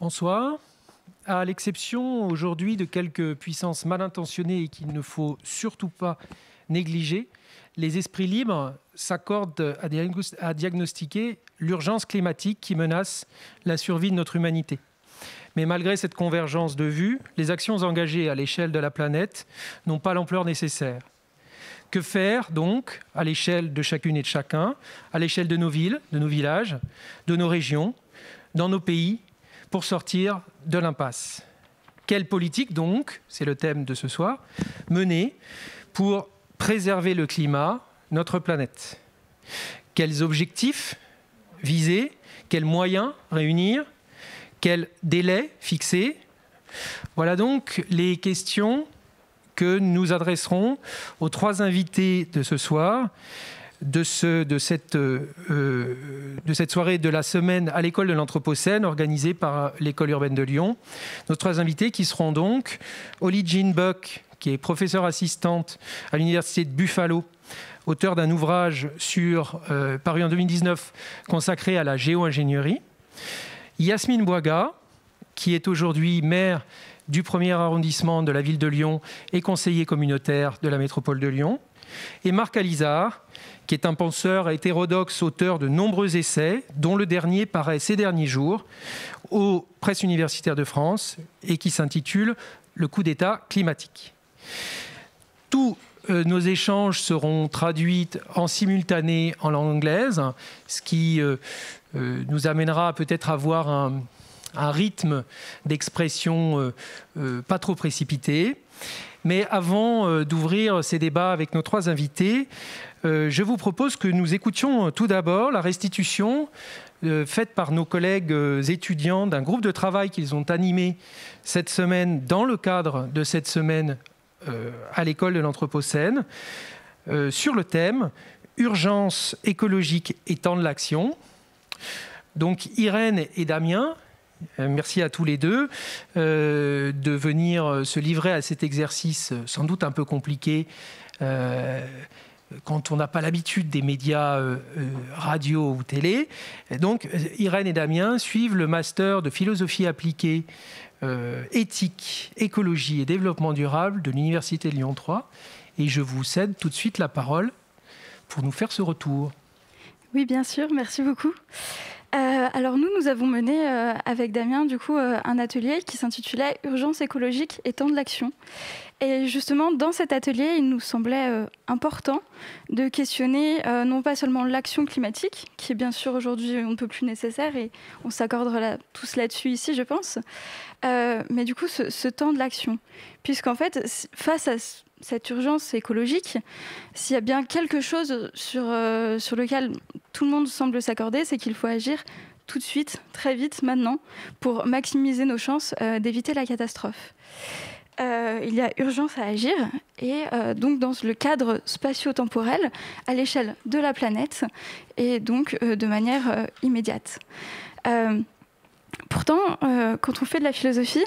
Bonsoir. À l'exception aujourd'hui de quelques puissances mal intentionnées et qu'il ne faut surtout pas négliger, les esprits libres s'accordent à diagnostiquer l'urgence climatique qui menace la survie de notre humanité. Mais malgré cette convergence de vues, les actions engagées à l'échelle de la planète n'ont pas l'ampleur nécessaire. Que faire donc à l'échelle de chacune et de chacun, à l'échelle de nos villes, de nos villages, de nos régions, dans nos pays, pour sortir de l'impasse? Quelle politique donc, c'est le thème de ce soir, mener pour préserver le climat, notre planète? Quels objectifs viser? Quels moyens réunir? Quels délais fixer? Voilà donc les questions que nous adresserons aux trois invités de ce soir, de cette soirée de la semaine à l'école de l'Anthropocène organisée par l'école urbaine de Lyon. Nos trois invités qui seront donc Holly Jean Buck, qui est professeure assistante à l'université de Buffalo, auteur d'un ouvrage paru en 2019 consacré à la géo-ingénierie. Yasmine Bouaga, qui est aujourd'hui maire du 1er arrondissement de la ville de Lyon et conseiller communautaire de la métropole de Lyon. Et Marc Alizard, qui est un penseur hétérodoxe, auteur de nombreux essais, dont le dernier paraît ces derniers jours aux Presses universitaires de France et qui s'intitule « Le coup d'État climatique ». Tous nos échanges seront traduits en simultané en langue anglaise, ce qui nous amènera peut-être à avoir un rythme d'expression pas trop précipité. Mais avant d'ouvrir ces débats avec nos trois invités, je vous propose que nous écoutions tout d'abord la restitution faite par nos collègues étudiants d'un groupe de travail qu'ils ont animé cette semaine dans le cadre de cette semaine à l'école de l'Anthropocène sur le thème « Urgence écologique et temps de l'action ». Donc Irène et Damien, merci à tous les deux de venir se livrer à cet exercice sans doute un peu compliqué quand on n'a pas l'habitude des médias radio ou télé. Et donc Irène et Damien suivent le master de philosophie appliquée, éthique, écologie et développement durable de l'Université de Lyon 3. Et je vous cède tout de suite la parole pour nous faire ce retour. Oui, bien sûr, merci beaucoup. Alors nous avons mené avec Damien un atelier qui s'intitulait « Urgence écologique et temps de l'action ». Et justement, dans cet atelier, il nous semblait important de questionner non pas seulement l'action climatique, qui est bien sûr aujourd'hui on ne peut plus nécessaire, et on s'accordera tous là-dessus ici, je pense, mais du coup ce temps de l'action. Puisqu'en fait, face à cette urgence écologique, s'il y a bien quelque chose sur lequel tout le monde semble s'accorder, c'est qu'il faut agir tout de suite, très vite, maintenant, pour maximiser nos chances d'éviter la catastrophe. Il y a urgence à agir, et donc dans le cadre spatio-temporel, à l'échelle de la planète, et donc de manière immédiate. Pourtant, quand on fait de la philosophie,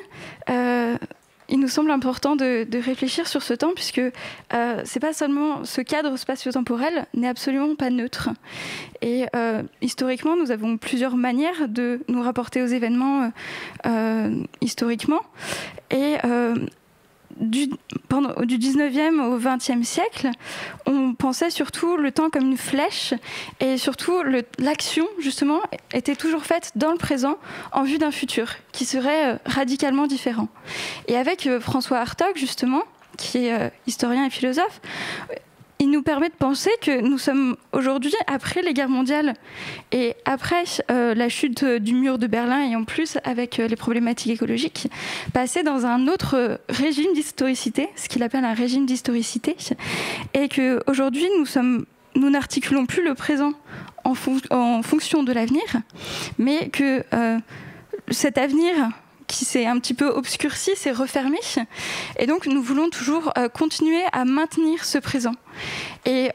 il nous semble important de réfléchir sur ce temps, puisque c'est pas seulement ce cadre spatio-temporel n'est absolument pas neutre. Et historiquement, nous avons plusieurs manières de nous rapporter aux événements historiquement. Et du 19e au 20e siècle, on pensait surtout le temps comme une flèche, et surtout l'action, justement, était toujours faite dans le présent en vue d'un futur qui serait radicalement différent. Et avec François Hartog, justement, qui est historien et philosophe, il nous permet de penser que nous sommes aujourd'hui, après les guerres mondiales et après la chute du mur de Berlin, et en plus avec les problématiques écologiques, passés dans un autre régime d'historicité, ce qu'il appelle un régime d'historicité, et qu'aujourd'hui nous n'articulons plus le présent en fonction de l'avenir, mais que cet avenir qui s'est un petit peu obscurci, s'est refermé. Et donc, nous voulons toujours continuer à maintenir ce présent. Et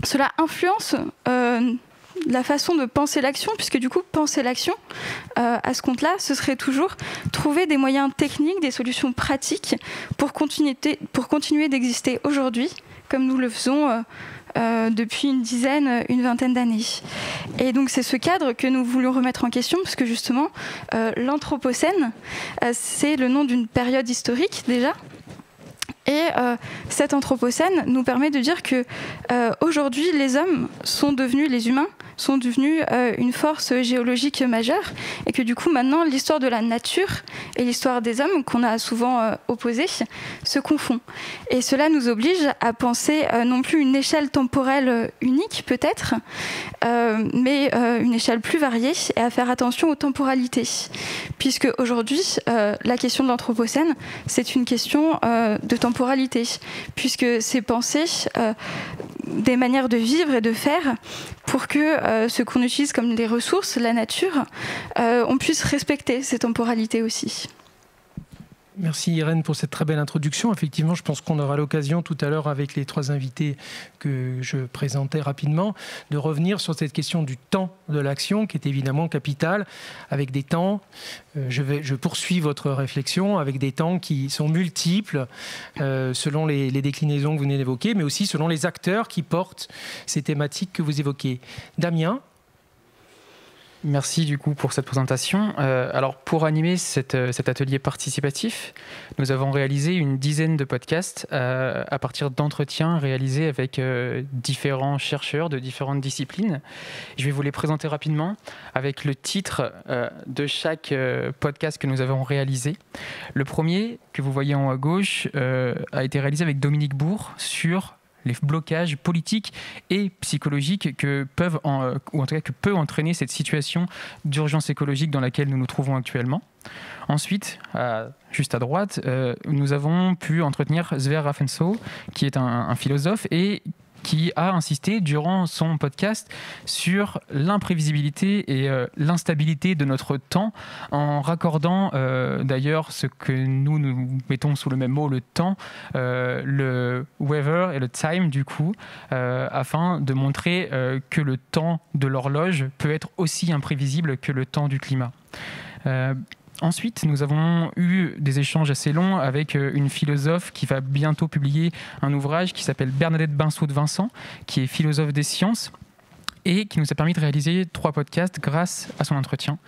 cela influence la façon de penser l'action, puisque du coup, penser l'action, à ce compte-là, ce serait toujours trouver des moyens techniques, des solutions pratiques pour continuer d'exister aujourd'hui, comme nous le faisons depuis une vingtaine d'années. Et donc c'est ce cadre que nous voulions remettre en question, parce que justement, l'Anthropocène, c'est le nom d'une période historique déjà. Et cet Anthropocène nous permet de dire que aujourd'hui, les hommes sont devenus, les humains sont devenus une force géologique majeure, et que du coup maintenant l'histoire de la nature et l'histoire des hommes, qu'on a souvent opposées, se confond. Et cela nous oblige à penser non plus une échelle temporelle unique peut-être, mais une échelle plus variée, et à faire attention aux temporalités. Puisque aujourd'hui, la question de l'Anthropocène, c'est une question de temporalité, puisque c'est penser des manières de vivre et de faire pour que ce qu'on utilise comme des ressources, la nature, on puisse respecter ces temporalités aussi. Merci Irène pour cette très belle introduction. Effectivement, je pense qu'on aura l'occasion tout à l'heure avec les 3 invités que je présentais rapidement de revenir sur cette question du temps de l'action qui est évidemment capitale, avec des temps, je poursuis votre réflexion, avec des temps qui sont multiples selon les déclinaisons que vous venez d'évoquer, mais aussi selon les acteurs qui portent ces thématiques que vous évoquez. Damien ? Merci du coup pour cette présentation. Alors pour animer cet atelier participatif, nous avons réalisé une dizaine de podcasts à partir d'entretiens réalisés avec différents chercheurs de différentes disciplines. Je vais vous les présenter rapidement avec le titre de chaque podcast que nous avons réalisé. Le premier, que vous voyez en haut à gauche, a été réalisé avec Dominique Bourg sur les blocages politiques et psychologiques que peuvent, ou en tout cas que peut entraîner cette situation d'urgence écologique dans laquelle nous nous trouvons actuellement. Ensuite, juste à droite, nous avons pu entretenir Sver Rafensow, qui est un philosophe et qui a insisté durant son podcast sur l'imprévisibilité et l'instabilité de notre temps, en raccordant d'ailleurs ce que nous mettons sous le même mot, le temps, le weather et le time du coup, afin de montrer que le temps de l'horloge peut être aussi imprévisible que le temps du climat. Ensuite, nous avons eu des échanges assez longs avec une philosophe qui va bientôt publier un ouvrage qui s'appelle Bernadette Binceau de Vincent, qui est philosophe des sciences et qui nous a permis de réaliser 3 podcasts grâce à son entretien.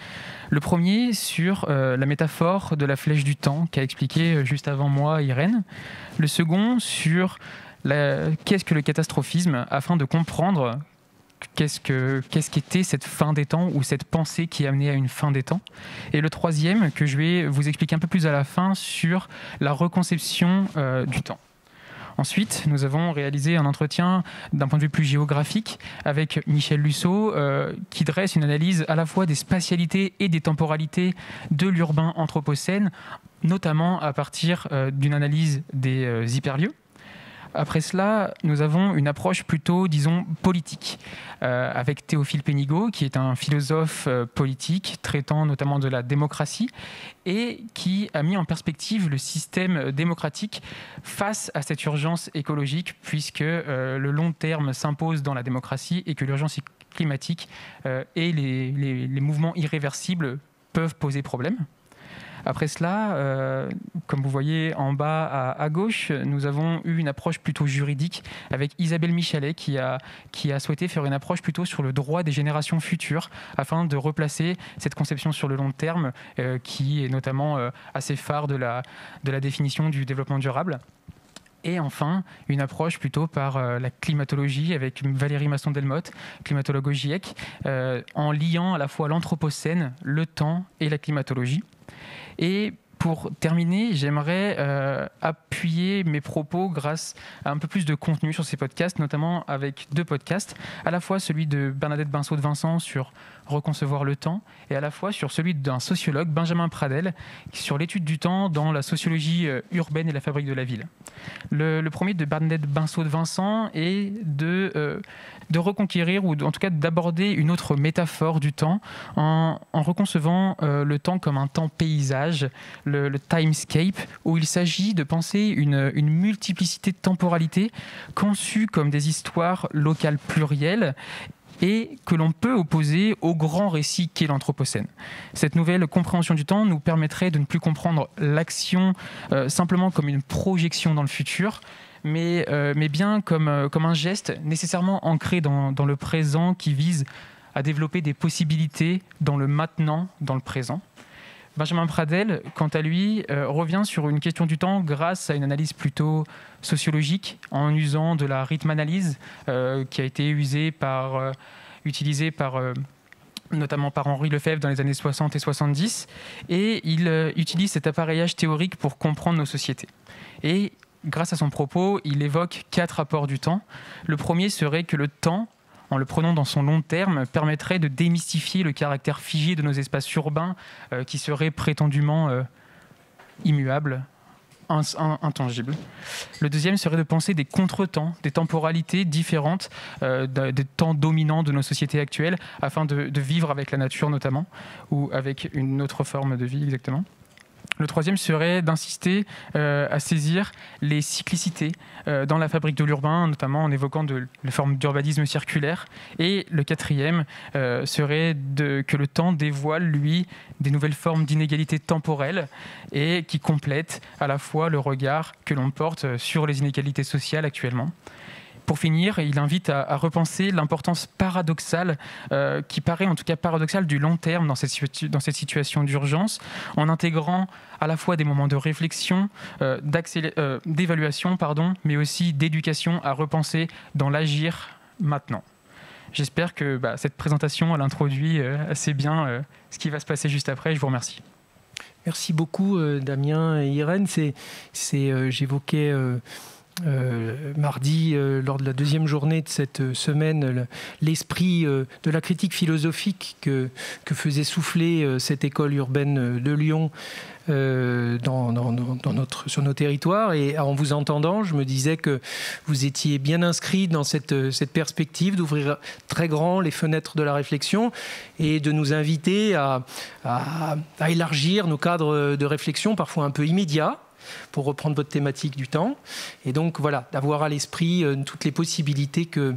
Le premier sur la métaphore de la flèche du temps qu'a expliqué juste avant moi Irène. Le second sur qu'est-ce que le catastrophisme, afin de comprendre qu'est-ce qu'était cette fin des temps ou cette pensée qui est amenée à une fin des temps. Et le troisième, que je vais vous expliquer un peu plus à la fin, sur la reconception du temps. Ensuite, nous avons réalisé un entretien d'un point de vue plus géographique avec Michel Lusseau, qui dresse une analyse à la fois des spatialités et des temporalités de l'urbain anthropocène, notamment à partir d'une analyse des hyperlieux. Après cela, nous avons une approche plutôt, disons, politique, avec Théophile Pénigaud, qui est un philosophe politique traitant notamment de la démocratie et qui a mis en perspective le système démocratique face à cette urgence écologique, puisque le long terme s'impose dans la démocratie et que l'urgence climatique et les mouvements irréversibles peuvent poser problème. Après cela, comme vous voyez en bas à gauche, nous avons eu une approche plutôt juridique avec Isabelle Michalet qui a souhaité faire une approche plutôt sur le droit des générations futures afin de replacer cette conception sur le long terme qui est notamment assez phare de la définition du développement durable. Et enfin, une approche plutôt par la climatologie avec Valérie Masson-Delmotte, climatologue au GIEC, en liant à la fois l'anthropocène, le temps et la climatologie. Et pour terminer, j'aimerais appuyer mes propos grâce à un peu plus de contenu sur ces podcasts, notamment avec 2 podcasts, à la fois celui de Bernadette Binceau de Vincent sur reconcevoir le temps, et à la fois sur celui d'un sociologue, Benjamin Pradel, sur l'étude du temps dans la sociologie urbaine et la fabrique de la ville. Le premier de Bernadette Binceau de Vincent est de reconquérir, ou en tout cas d'aborder une autre métaphore du temps en reconcevant le temps comme un temps paysage, le timescape, où il s'agit de penser une multiplicité de temporalités conçues comme des histoires locales plurielles et que l'on peut opposer au grand récit qu'est l'Anthropocène. Cette nouvelle compréhension du temps nous permettrait de ne plus comprendre l'action simplement comme une projection dans le futur, mais bien comme un geste nécessairement ancré dans le présent qui vise à développer des possibilités dans le maintenant, dans le présent. Benjamin Pradel, quant à lui, revient sur une question du temps grâce à une analyse plutôt sociologique, en usant de la rythme-analyse qui a été utilisée notamment par Henri Lefebvre dans les années 60 et 70. Et il utilise cet appareillage théorique pour comprendre nos sociétés. Et grâce à son propos, il évoque 4 apports du temps. Le premier serait que le temps, en le prenant dans son long terme, permettrait de démystifier le caractère figé de nos espaces urbains qui seraient prétendument immuables, intangibles. Le deuxième serait de penser des contretemps, des temporalités différentes des temps dominants de nos sociétés actuelles, afin de vivre avec la nature notamment, ou avec une autre forme de vie exactement. Le troisième serait d'insister à saisir les cyclicités dans la fabrique de l'urbain, notamment en évoquant les formes d'urbanisme circulaire. Et le quatrième serait que le temps dévoile, lui, des nouvelles formes d'inégalité temporelle et qui complètent à la fois le regard que l'on porte sur les inégalités sociales actuellement. Pour finir, il invite à repenser l'importance paradoxale, qui paraît en tout cas paradoxale du long terme dans cette situation d'urgence, en intégrant à la fois des moments de réflexion, d'évaluation, mais aussi d'éducation à repenser dans l'agir maintenant. J'espère que cette présentation elle introduit assez bien ce qui va se passer juste après. Je vous remercie. Merci beaucoup Damien et Irène. J'évoquais mardi, lors de la deuxième journée de cette semaine, l'esprit de la critique philosophique que faisait souffler cette école urbaine de Lyon sur nos territoires. Et en vous entendant, je me disais que vous étiez bien inscrit dans cette perspective d'ouvrir très grand les fenêtres de la réflexion et de nous inviter à élargir nos cadres de réflexion, parfois un peu immédiats, pour reprendre votre thématique du temps. Et donc voilà, d'avoir à l'esprit toutes les possibilités que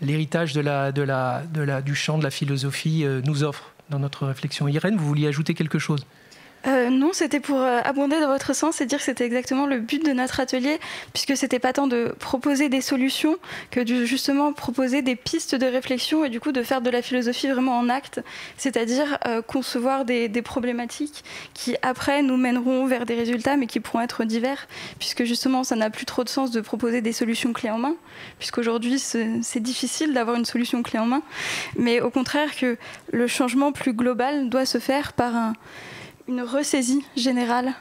l'héritage du champ de la philosophie nous offre dans notre réflexion. Irène, vous vouliez ajouter quelque chose ? Non, c'était pour abonder dans votre sens et dire que c'était exactement le but de notre atelier, puisque c'était pas tant de proposer des solutions que de justement proposer des pistes de réflexion et du coup de faire de la philosophie vraiment en acte, c'est-à-dire concevoir des problématiques qui après nous mèneront vers des résultats mais qui pourront être divers, puisque justement ça n'a plus trop de sens de proposer des solutions clés en main, puisqu'aujourd'hui c'est difficile d'avoir une solution clé en main, mais au contraire que le changement plus global doit se faire par une ressaisie générale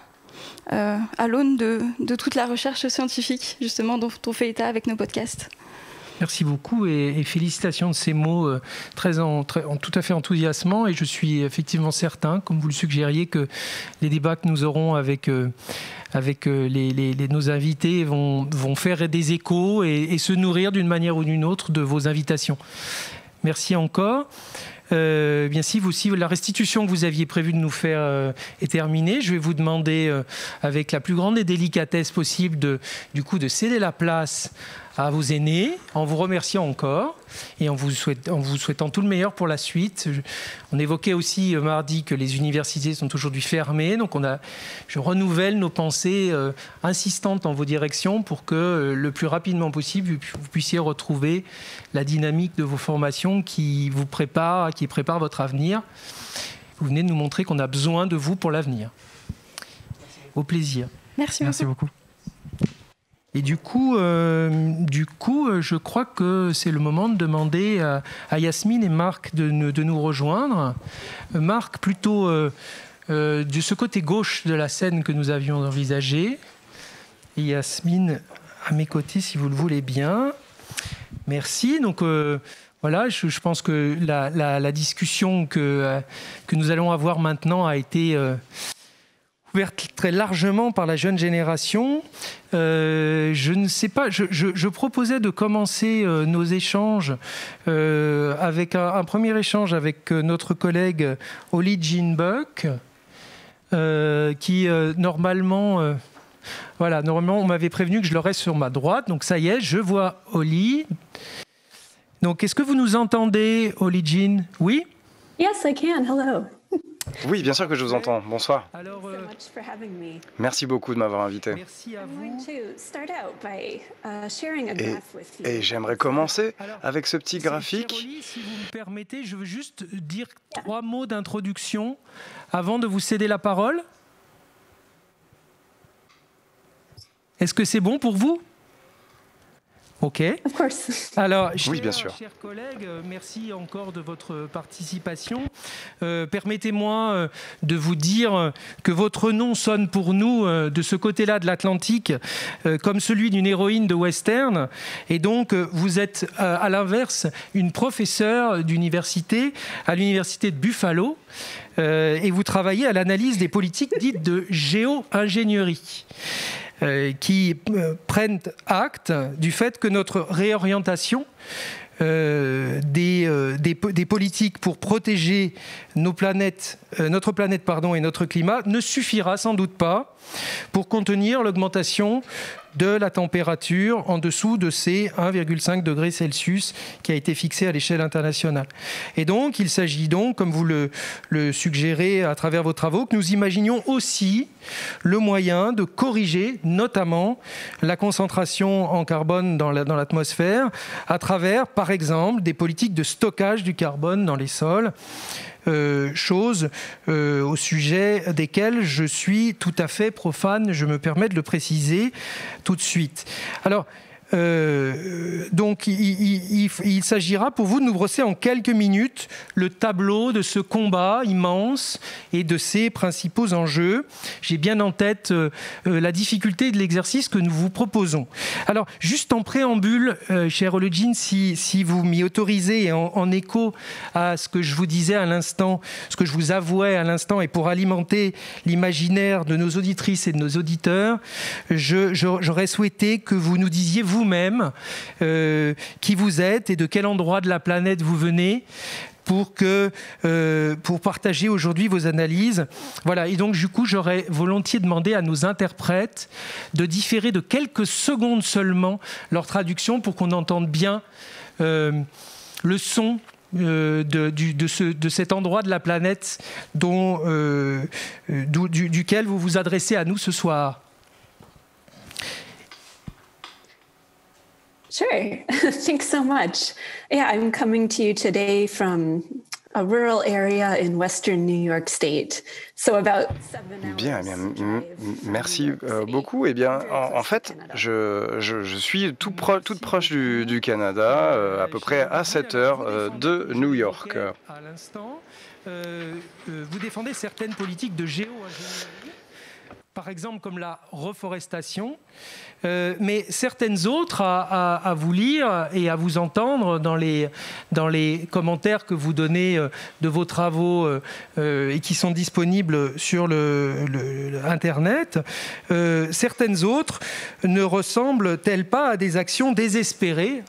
à l'aune de toute la recherche scientifique, justement, dont on fait état avec nos podcasts. Merci beaucoup et félicitations de ces mots tout à fait enthousiasmants. Et je suis effectivement certain, comme vous le suggériez, que les débats que nous aurons avec nos invités vont faire des échos et se nourrir d'une manière ou d'une autre de vos invitations. Merci encore. Bien si la restitution que vous aviez prévu de nous faire est terminée, je vais vous demander avec la plus grande des délicatesses possible de céder la place à vos aînés, en vous remerciant encore et en vous souhaitant tout le meilleur pour la suite. On évoquait aussi mardi que les universités sont aujourd'hui fermées, donc je renouvelle nos pensées insistantes en vos directions pour que le plus rapidement possible vous puissiez retrouver la dynamique de vos formations qui prépare votre avenir. Vous venez de nous montrer qu'on a besoin de vous pour l'avenir. Au plaisir. Merci beaucoup. Et du coup, je crois que c'est le moment de demander à Yasmine et Marc de nous rejoindre. Marc, plutôt de ce côté gauche de la scène que nous avions envisagé. Et Yasmine à mes côtés, si vous le voulez bien. Merci. Donc, voilà, je pense que la discussion que nous allons avoir maintenant a été ouverte très largement par la jeune génération. Je ne sais pas, je proposais de commencer nos échanges avec un premier échange avec notre collègue Oli Jean-Buck, qui normalement, on m'avait prévenu que je l'aurais sur ma droite, donc ça y est, je vois Oli. Donc, est-ce que vous nous entendez, Oli Jean ? Oui ? Yes, I can. Hello. Oui, bien sûr que je vous entends. Bonsoir. Alors, Merci beaucoup de m'avoir invité. merci à vous. Et j'aimerais commencer Alors, avec ce petit Cher graphique. Oli, si vous me permettez, je veux juste dire 3 mots d'introduction avant de vous céder la parole. Est-ce que c'est bon pour vous? Ok. Of course. Alors, Oui, bien sûr. chers collègues, merci encore de votre participation. Permettez-moi de vous dire que votre nom sonne pour nous, de ce côté-là de l'Atlantique, comme celui d'une héroïne de western. Et donc, vous êtes, à l'inverse, une professeure d'université à l'université de Buffalo. Et vous travaillez à l'analyse des politiques dites de géo-ingénierie. Qui prennent acte du fait que notre réorientation des politiques pour protéger notre planète et notre climat ne suffira sans doute pas pour contenir l'augmentation de la température en dessous de ces 1,5 degrés Celsius qui a été fixé à l'échelle internationale. Et donc, il s'agit donc, comme vous le suggérez à travers vos travaux, que nous imaginions aussi le moyen de corriger notamment la concentration en carbone dans l'atmosphère à travers, par exemple, des politiques de stockage du carbone dans les sols. Choses au sujet desquelles je suis tout à fait profane, je me permets de le préciser tout de suite. Alors, donc, il s'agira pour vous de nous brosser en quelques minutes le tableau de ce combat immense et de ses principaux enjeux. J'ai bien en tête la difficulté de l'exercice que nous vous proposons. Alors, juste en préambule, cher Ologine, si vous m'y autorisez, en écho à ce que je vous disais à l'instant, ce que je vous avouais à l'instant, et pour alimenter l'imaginaire de nos auditrices et de nos auditeurs, j'aurais souhaité que vous nous disiez vous-même qui vous êtes et de quel endroit de la planète vous venez pour partager aujourd'hui vos analyses. Voilà, et donc du coup, j'aurais volontiers demandé à nos interprètes de différer de quelques secondes seulement leur traduction pour qu'on entende bien le son de cet endroit de la planète duquel vous vous adressez à nous ce soir. Sure. Thanks so much. Yeah, I'm coming to you today from a rural area in western New York State. So about 7 hours. Bien, merci beaucoup. Eh bien, en fait, je suis toute proche du Canada, à peu près à 7 heures de New York. À l'instant, vous défendez certaines politiques de géo-ingénierie, par exemple comme la reforestation, mais certaines autres à vous lire et à vous entendre dans les commentaires que vous donnez de vos travaux et qui sont disponibles sur Internet. Certaines autres ne ressemblent-elles pas à des actions désespérées,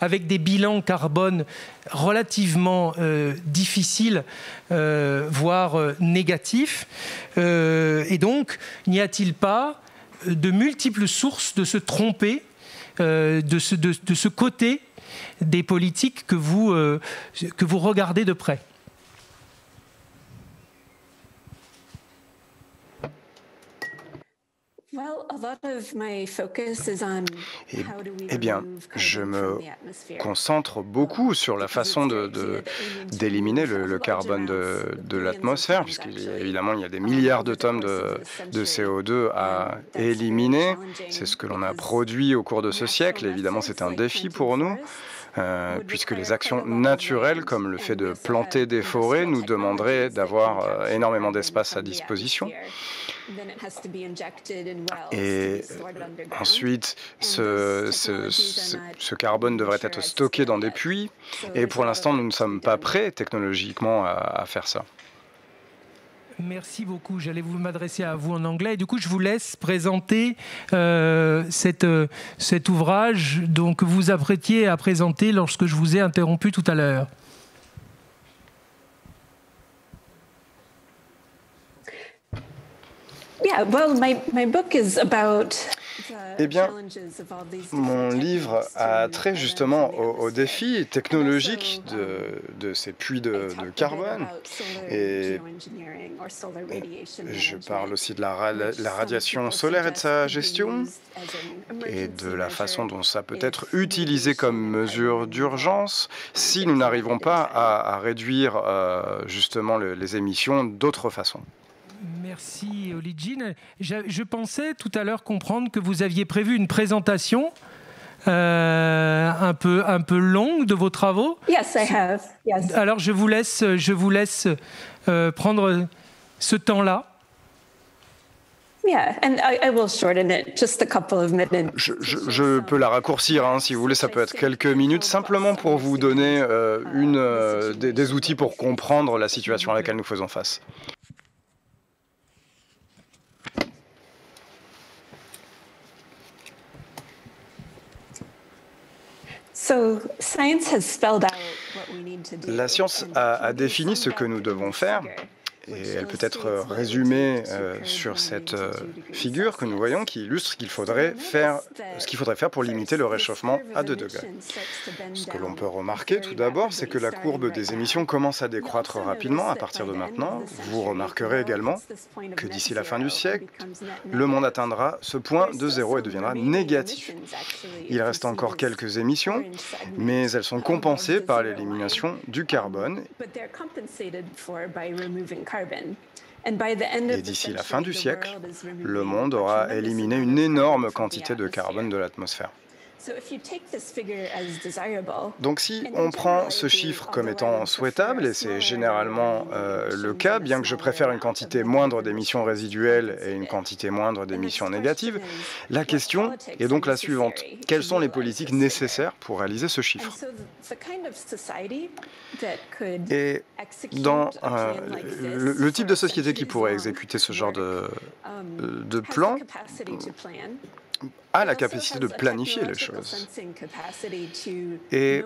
avec des bilans carbone relativement difficiles, voire négatifs. Et donc, n'y a-t-il pas de multiples sources de se tromper de ce côté des politiques que vous regardez de près? Eh bien, je me concentre beaucoup sur la façon d'éliminer le carbone de l'atmosphère, puisqu'évidemment, il y a des milliards de tonnes de CO2 à éliminer. C'est ce que l'on a produit au cours de ce siècle. Évidemment, c'est un défi pour nous. Puisque les actions naturelles, comme le fait de planter des forêts, nous demanderaient d'avoir énormément d'espace à disposition. Et ensuite, ce carbone devrait être stocké dans des puits. Et pour l'instant, nous ne sommes pas prêts technologiquement à faire ça. Merci beaucoup. J'allais m'adresser à vous en anglais. Et du coup, je vous laisse présenter cet ouvrage que vous apprêtiez à présenter lorsque je vous ai interrompu tout à l'heure. Yeah, well, my book is about Eh bien, mon livre a trait justement aux défis technologiques de ces puits de carbone. Et je parle aussi de la radiation solaire et de sa gestion, et de la façon dont ça peut être utilisé comme mesure d'urgence si nous n'arrivons pas à réduire justement les émissions d'autres façons. Merci Oli-Jean. Je pensais tout à l'heure comprendre que vous aviez prévu une présentation un peu longue de vos travaux. Yes, I have. Yes. Alors je vous laisse prendre ce temps-là. Yeah, and I will shorten it just a couple of minutes. Je peux la raccourcir, hein, si vous voulez, ça peut être quelques minutes, simplement pour vous donner des outils pour comprendre la situation à laquelle nous faisons face. La science a défini ce que nous devons faire. Et elle peut être résumée sur cette figure que nous voyons qui illustre ce qu'il faudrait faire pour limiter le réchauffement à 2 degrés. Ce que l'on peut remarquer tout d'abord, c'est que la courbe des émissions commence à décroître rapidement à partir de maintenant. Vous remarquerez également que d'ici la fin du siècle, le monde atteindra ce point de zéro et deviendra négatif. Il reste encore quelques émissions, mais elles sont compensées par l'élimination du carbone. Et d'ici la fin du siècle, le monde aura éliminé une énorme quantité de carbone de l'atmosphère. Donc si on prend ce chiffre comme étant souhaitable, et c'est généralement le cas, bien que je préfère une quantité moindre d'émissions résiduelles et une quantité moindre d'émissions négatives, la question est donc la suivante. Quelles sont les politiques nécessaires pour réaliser ce chiffre? Et dans le type de société qui pourrait exécuter ce genre de plan a la capacité de planifier les choses et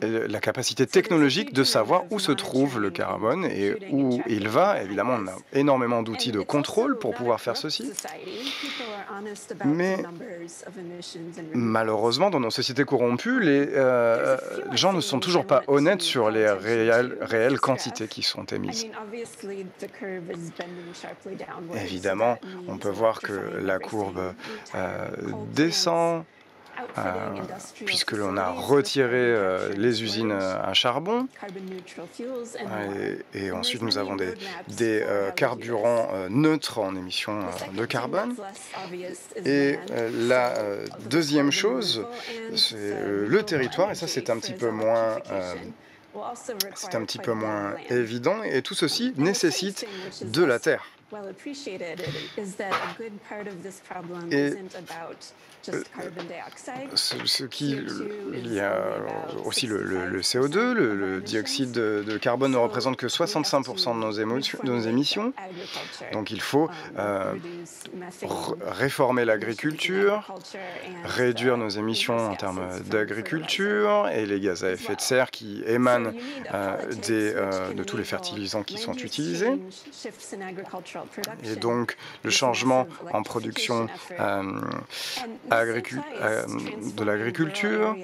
la capacité technologique de savoir où se trouve le carbone et où il va. Évidemment, on a énormément d'outils de contrôle pour pouvoir faire ceci, mais malheureusement, dans nos sociétés corrompues, les gens ne sont toujours pas honnêtes sur les réelles quantités qui sont émises. Évidemment, on peut voir que la courbe descend, puisque l'on a retiré les usines à charbon, et ensuite nous avons des carburants neutres en émissions de carbone. Et la deuxième chose, c'est le territoire, et ça c'est un petit peu moins évident, et tout ceci nécessite de la terre. Et il y a aussi le CO2, le dioxyde de carbone ne représente que 65% de nos émissions. Donc il faut réformer l'agriculture, réduire nos émissions en termes d'agriculture et les gaz à effet de serre qui émanent de tous les fertilisants qui sont utilisés. Et donc le changement en production de l'agriculture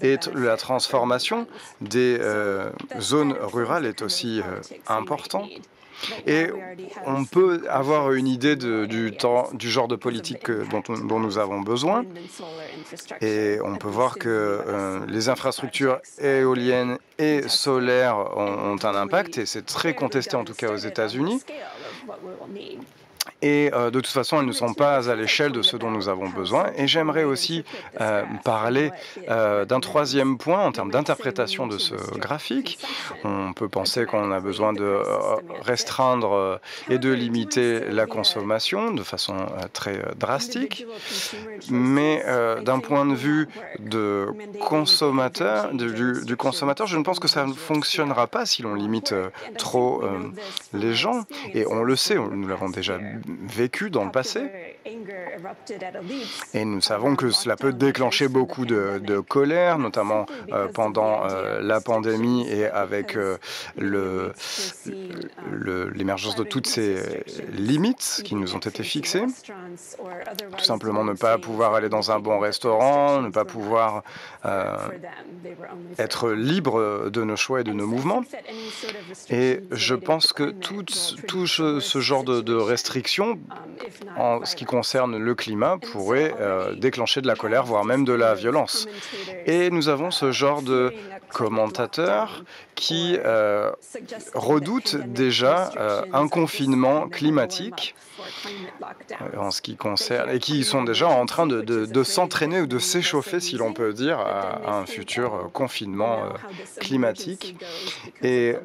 et la transformation des zones rurales est aussi importante. Et on peut avoir une idée du genre de politique dont nous avons besoin. Et on peut voir que les infrastructures éoliennes et solaires ont un impact, et c'est très contesté en tout cas aux États-Unis. Et de toute façon, elles ne sont pas à l'échelle de ce dont nous avons besoin. Et j'aimerais aussi parler d'un troisième point en termes d'interprétation de ce graphique. On peut penser qu'on a besoin de restreindre et de limiter la consommation de façon très drastique. Mais d'un point de vue du consommateur, je ne pense que ça ne fonctionnera pas si l'on limite trop les gens. Et on le sait, nous l'avons déjà vécu dans le passé. Et nous savons que cela peut déclencher beaucoup de colère, notamment pendant la pandémie et avec l'émergence de toutes ces limites qui nous ont été fixées. Tout simplement ne pas pouvoir aller dans un bon restaurant, ne pas pouvoir être libre de nos choix et de nos mouvements. Et je pense que tout ce genre de restrictions, en ce qui concerne le climat, pourrait déclencher de la colère, voire même de la violence. Et nous avons ce genre de commentateurs qui redoutent déjà un confinement climatique en ce qui concerne, et qui sont déjà en train de s'entraîner ou de s'échauffer, si l'on peut dire, à un futur confinement climatique. Et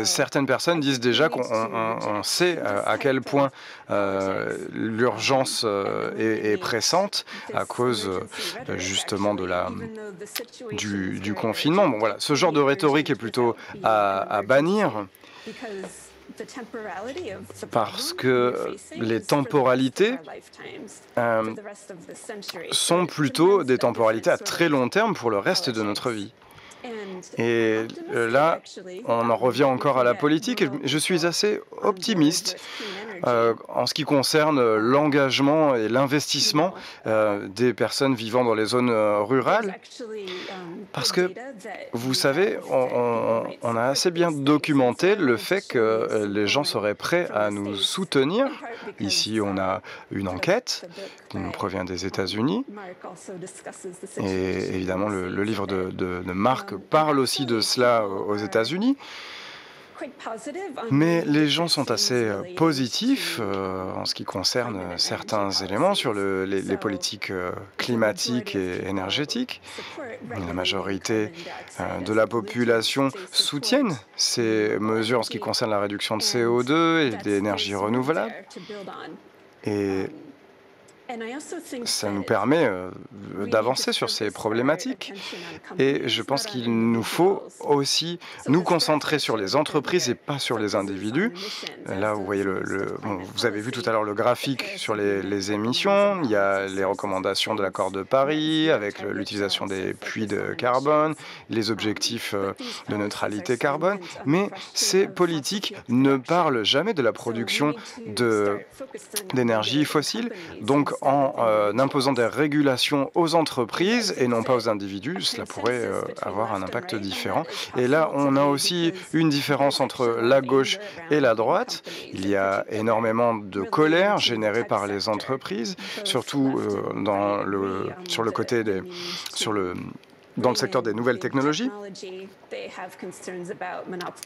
certaines personnes disent déjà qu'on sait à quel point l'urgence est pressante à cause justement du confinement. Bon, voilà. Ce genre de rhétorique est plutôt à bannir parce que les temporalités sont plutôt des temporalités à très long terme pour le reste de notre vie. Et là, on en revient encore à la politique. Et je suis assez optimiste en ce qui concerne l'engagement et l'investissement des personnes vivant dans les zones rurales. Parce que, vous savez, on a assez bien documenté le fait que les gens seraient prêts à nous soutenir. Ici, on a une enquête qui nous provient des États-Unis. Et évidemment, le livre de Marc parle aussi de cela aux États-Unis. Mais les gens sont assez positifs en ce qui concerne certains éléments sur les politiques climatiques et énergétiques. La majorité de la population soutiennent ces mesures en ce qui concerne la réduction de CO2 et des énergies renouvelables. Et ça nous permet d'avancer sur ces problématiques. Et je pense qu'il nous faut aussi nous concentrer sur les entreprises et pas sur les individus. Là, vous voyez, vous avez vu tout à l'heure le graphique sur les émissions. Il y a les recommandations de l'accord de Paris avec l'utilisation des puits de carbone, les objectifs de neutralité carbone. Mais ces politiques ne parlent jamais de la production d'énergie fossile. Donc, en imposant des régulations aux entreprises et non pas aux individus, cela pourrait avoir un impact différent. Et là, on a aussi une différence entre la gauche et la droite. Il y a énormément de colère générée par les entreprises, surtout dans le secteur des nouvelles technologies.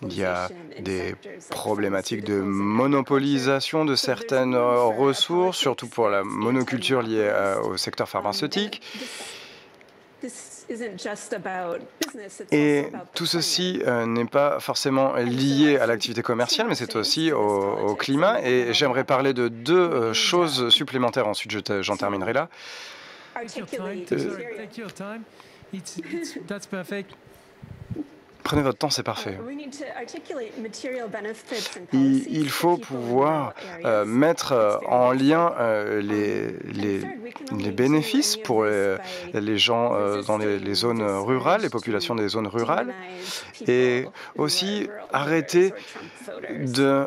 Il y a des problématiques de monopolisation de certaines ressources, surtout pour la monoculture liée au secteur pharmaceutique. Et tout ceci n'est pas forcément lié à l'activité commerciale, mais c'est aussi au climat. Et j'aimerais parler de deux choses supplémentaires. Ensuite, j'en terminerai là. Prenez votre temps, c'est parfait. Il faut pouvoir mettre en lien les bénéfices pour les gens dans les zones rurales, les populations des zones rurales, et aussi arrêter de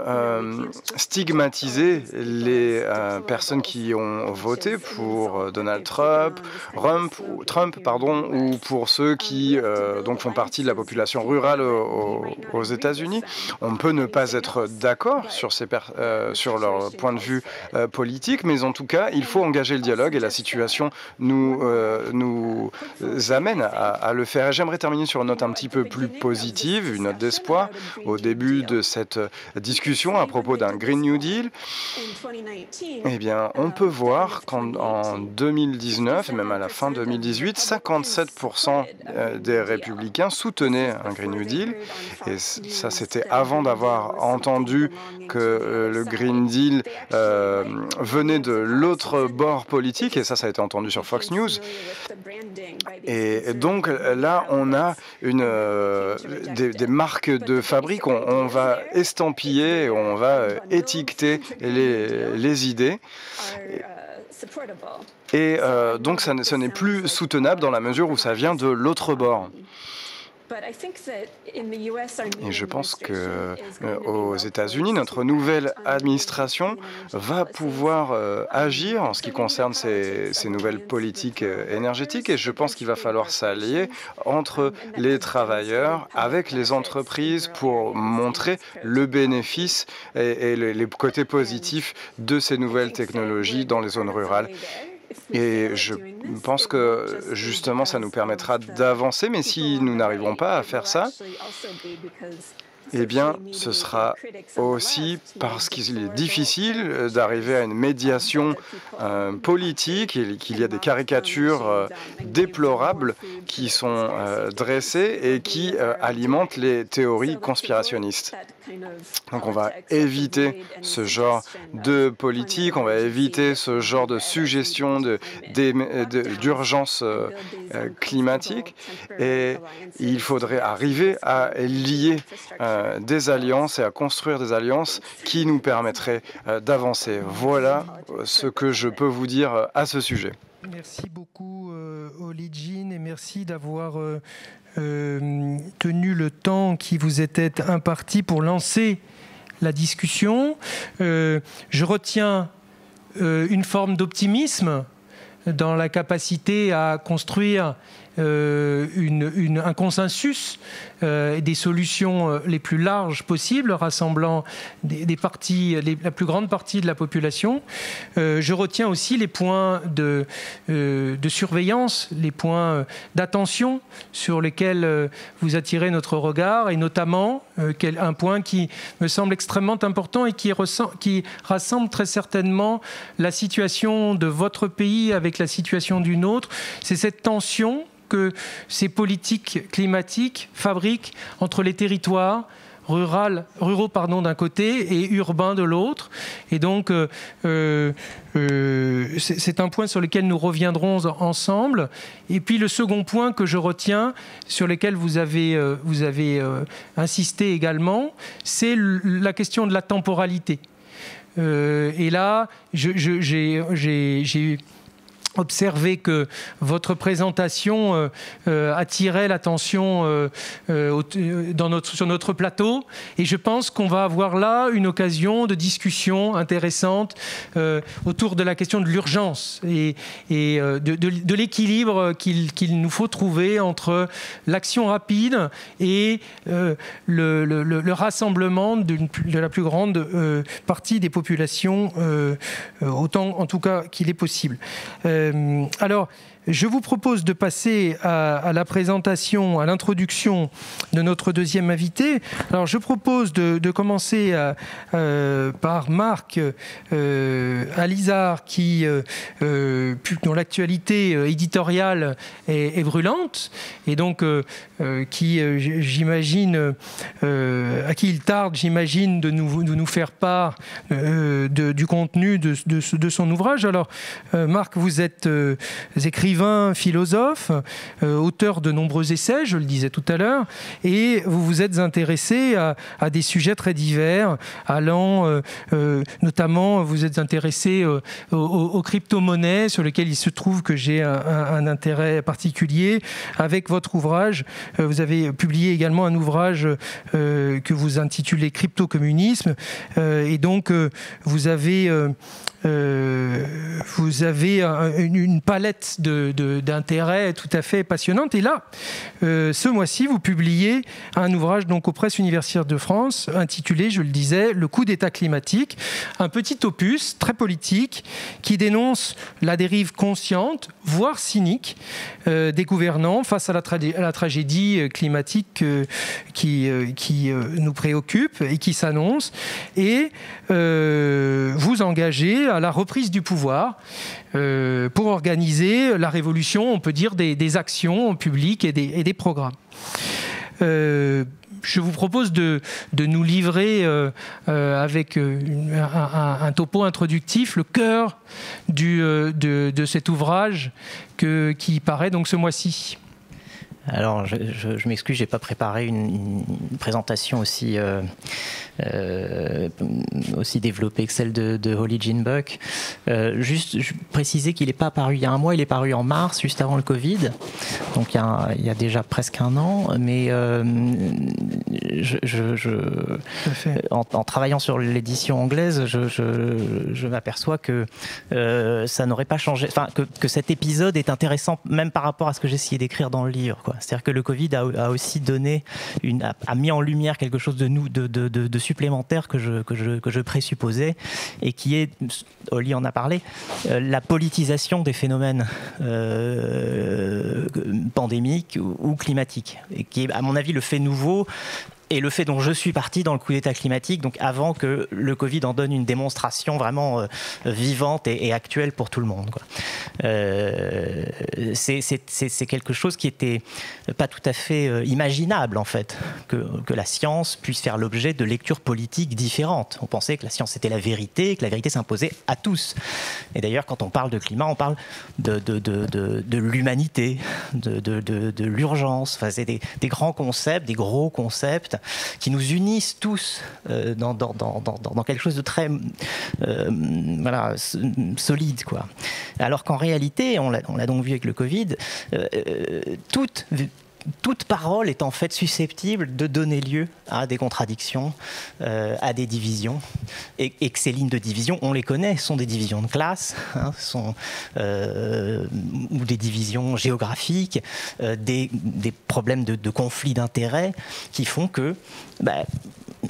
stigmatiser les personnes qui ont voté pour Donald Trump, ou pour ceux qui donc font partie de la population rurale aux États-Unis. On peut ne pas être d'accord sur leur point de vue politique, mais en tout cas, il faut engager le dialogue et la situation nous amène à le faire. Et j'aimerais terminer sur une note un petit peu plus positive, une note d'espoir. Au début de cette discussion à propos d'un Green New Deal, eh bien, on peut voir qu'en 2019, et même à la fin 2018, 57% des républicains soutenaient un Green Green New Deal. Et ça, c'était avant d'avoir entendu que le Green Deal venait de l'autre bord politique, et ça a été entendu sur Fox News. Et donc là, on a des marques de fabrique, on va estampiller, on va étiqueter les idées. Et donc ce n'est plus soutenable dans la mesure où ça vient de l'autre bord. Et je pense qu'aux États-Unis, notre nouvelle administration va pouvoir agir en ce qui concerne ces nouvelles politiques énergétiques. Et je pense qu'il va falloir s'allier entre les travailleurs avec les entreprises pour montrer le bénéfice et les côtés positifs de ces nouvelles technologies dans les zones rurales. Et je pense que justement, ça nous permettra d'avancer, mais si nous n'arrivons pas à faire ça, eh bien, ce sera aussi parce qu'il est difficile d'arriver à une médiation politique et qu'il y a des caricatures déplorables qui sont dressées et qui alimentent les théories conspirationnistes. Donc on va éviter ce genre de politique, on va éviter ce genre de suggestion d'urgence climatique, et il faudrait arriver à lier des alliances et à construire des alliances qui nous permettraient d'avancer. Voilà ce que je peux vous dire à ce sujet. Merci beaucoup, Oli Jean, et merci d'avoir tenu le temps qui vous était imparti pour lancer la discussion. Je retiens une forme d'optimisme dans la capacité à construire un consensus et des solutions les plus larges possibles, rassemblant la plus grande partie de la population. Je retiens aussi les points de surveillance, les points d'attention sur lesquels vous attirez notre regard, et notamment un point qui me semble extrêmement important et qui rassemble très certainement la situation de votre pays avec la situation d'une autre. C'est cette tension que ces politiques climatiques fabriquent entre les territoires ruraux d'un côté et urbains de l'autre. Et donc, c'est un point sur lequel nous reviendrons ensemble. Et puis le second point que je retiens, sur lequel vous avez insisté également, c'est la question de la temporalité. Et là, j'ai observé que votre présentation attirait l'attention sur notre plateau, et je pense qu'on va avoir là une occasion de discussion intéressante autour de la question de l'urgence et de l'équilibre qu'il nous faut trouver entre l'action rapide et le rassemblement de la plus grande partie des populations, autant en tout cas qu'il est possible. Alors, je vous propose de passer à la présentation, à l'introduction de notre deuxième invité. Alors, je propose de commencer par Marc Alizard, dont l'actualité éditoriale est brûlante, et donc j'imagine, à qui il tarde, j'imagine, de nous faire part du contenu de son ouvrage. Alors, Marc, vous êtes écrivain, philosophe, auteur de nombreux essais, je le disais tout à l'heure, et vous vous êtes intéressé à des sujets très divers, allant notamment, vous êtes intéressé aux crypto-monnaies, sur lesquelles il se trouve que j'ai un intérêt particulier. Avec votre ouvrage, vous avez publié également un ouvrage que vous intitulez Crypto-communisme, et donc vous avez une palette d'intérêts tout à fait passionnante. Et là, ce mois-ci, vous publiez un ouvrage donc aux Presses universitaires de France, intitulé, je le disais, Le coup d'État climatique, un petit opus très politique qui dénonce la dérive consciente, voire cynique, des gouvernants face à la tragédie climatique qui nous préoccupe et qui s'annonce, et vous engagez à la reprise du pouvoir pour organiser la révolution, on peut dire, des actions publiques et des programmes. je vous propose de nous livrer avec un topo introductif le cœur de cet ouvrage qui paraît donc ce mois-ci. Alors, je m'excuse, j'ai pas préparé une présentation aussi développée que celle de Holly Jean Buck. Juste préciser qu'il n'est pas paru il y a un mois, il est paru en mars, juste avant le Covid, donc il y a déjà presque un an. Mais en travaillant sur l'édition anglaise, je m'aperçois que ça n'aurait pas changé, enfin que cet épisode est intéressant même par rapport à ce que j'ai essayé d'écrire dans le livre, quoi. C'est-à-dire que le Covid a aussi donné a mis en lumière quelque chose de supplémentaire que je présupposais, et qui est, Holly en a parlé, la politisation des phénomènes pandémiques ou climatiques, et qui est à mon avis le fait nouveau. Et le fait dont je suis parti dans le coup d'état climatique, donc avant que le Covid en donne une démonstration vraiment vivante et actuelle pour tout le monde, quoi. C'est quelque chose qui était pas tout à fait imaginable, en fait, que la science puisse faire l'objet de lectures politiques différentes. On pensait que la science était la vérité, que la vérité s'imposait à tous. Et d'ailleurs, quand on parle de climat, on parle de l'humanité, de l'urgence. Enfin, c'est des grands concepts, des gros concepts qui nous unissent tous dans quelque chose de très solide, quoi. Alors qu'en réalité, on l'a donc vu avec le Covid, toute parole est en fait susceptible de donner lieu à des contradictions, à des divisions, et que ces lignes de division, on les connaît, sont des divisions de classe, ou des divisions géographiques, des problèmes de conflits d'intérêts qui font que,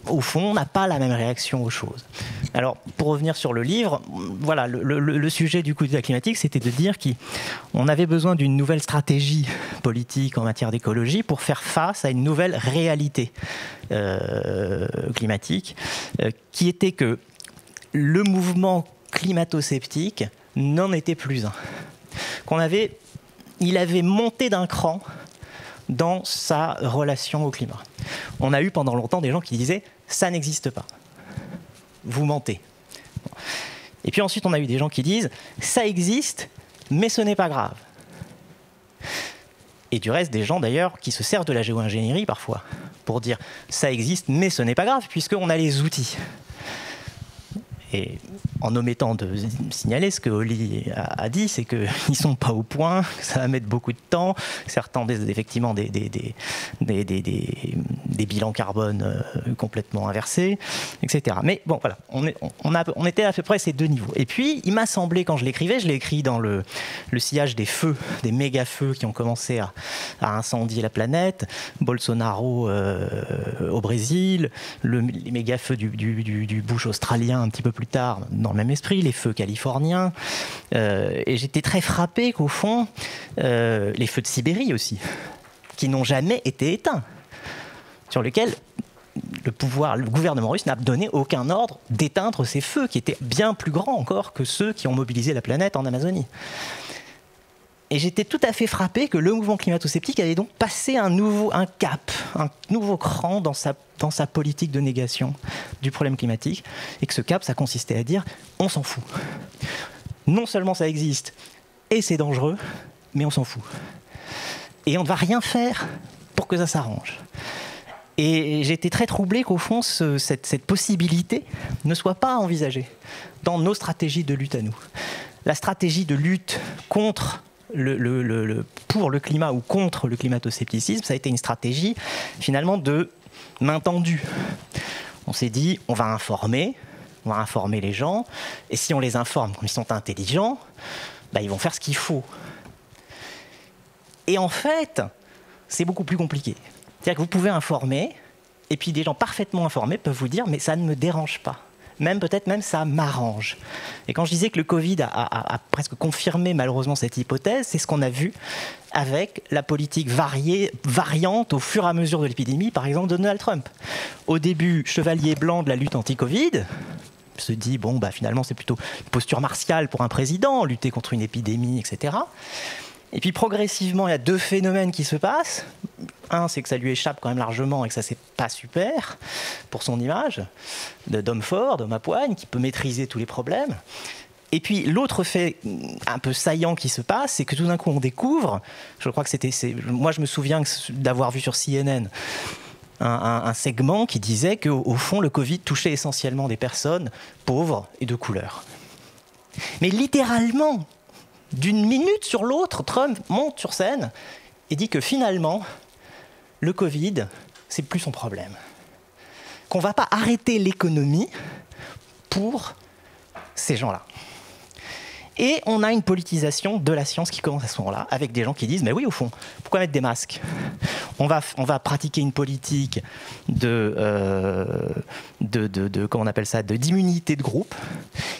au fond, on n'a pas la même réaction aux choses. Alors, pour revenir sur le livre, voilà, le sujet du coup d'état climatique, c'était de dire qu'on avait besoin d'une nouvelle stratégie politique en matière d'écologie pour faire face à une nouvelle réalité climatique, qui était que le mouvement climato-sceptique n'en était plus un. Il avait monté d'un cran dans sa relation au climat. On a eu pendant longtemps des gens qui disaient « ça n'existe pas, vous mentez ». Et puis ensuite on a eu des gens qui disent « ça existe, mais ce n'est pas grave ». Et du reste, des gens d'ailleurs qui se servent de la géo-ingénierie parfois pour dire « ça existe, mais ce n'est pas grave, puisqu'on a les outils ». Et en omettant de signaler ce que Holly a dit, c'est qu'ils ne sont pas au point, que ça va mettre beaucoup de temps, certains ont effectivement des bilans carbone complètement inversés, etc. Mais bon, voilà, on était à peu près à ces deux niveaux. Et puis, il m'a semblé, quand je l'écrivais, je l'ai écrit dans le sillage des feux, des méga-feux qui ont commencé à incendier la planète, Bolsonaro au Brésil, les méga-feux du Bush australien un petit peu plus tard, dans le même esprit, les feux californiens. Et j'étais très frappé qu'au fond, les feux de Sibérie aussi, qui n'ont jamais été éteints, sur lesquels le gouvernement russe n'a donné aucun ordre d'éteindre ces feux, qui étaient bien plus grands encore que ceux qui ont mobilisé la planète en Amazonie. Et j'étais tout à fait frappé que le mouvement climato-sceptique avait donc passé un cap, un nouveau cran dans sa politique de négation du problème climatique, et que ce cap, ça consistait à dire « on s'en fout ». Non seulement ça existe, et c'est dangereux, mais on s'en fout. Et on ne va rien faire pour que ça s'arrange. Et j'étais très troublé qu'au fond, cette possibilité ne soit pas envisagée dans nos stratégies de lutte à nous. La stratégie de lutte contre pour le climat ou contre le climato-scepticisme, ça a été une stratégie finalement de main tendue. On s'est dit, on va informer les gens, et si on les informe comme ils sont intelligents, ils vont faire ce qu'il faut. Et en fait, c'est beaucoup plus compliqué. C'est-à-dire que vous pouvez informer, et puis des gens parfaitement informés peuvent vous dire « mais ça ne me dérange pas ». Peut-être même ça m'arrange. Et quand je disais que le Covid a presque confirmé malheureusement cette hypothèse, c'est ce qu'on a vu avec la politique variante au fur et à mesure de l'épidémie, par exemple de Donald Trump. Au début, chevalier blanc de la lutte anti-Covid, se dit finalement c'est plutôt une posture martiale pour un président, lutter contre une épidémie, etc. Et puis progressivement, il y a deux phénomènes qui se passent. Un, c'est que ça lui échappe quand même largement et que ça, c'est pas super pour son image d'homme fort, d'homme à poigne, qui peut maîtriser tous les problèmes. Et puis l'autre fait un peu saillant qui se passe, c'est que tout d'un coup on découvre, je crois que moi je me souviens d'avoir vu sur CNN un segment qui disait qu'au fond le Covid touchait essentiellement des personnes pauvres et de couleur. Mais littéralement, d'une minute sur l'autre, Trump monte sur scène et dit que finalement, le Covid, c'est plus son problème. Qu'on ne va pas arrêter l'économie pour ces gens-là. Et on a une politisation de la science qui commence à ce moment-là, avec des gens qui disent « mais oui, au fond, pourquoi mettre des masques ? On va pratiquer une politique comment on appelle ça, d'immunité de groupe,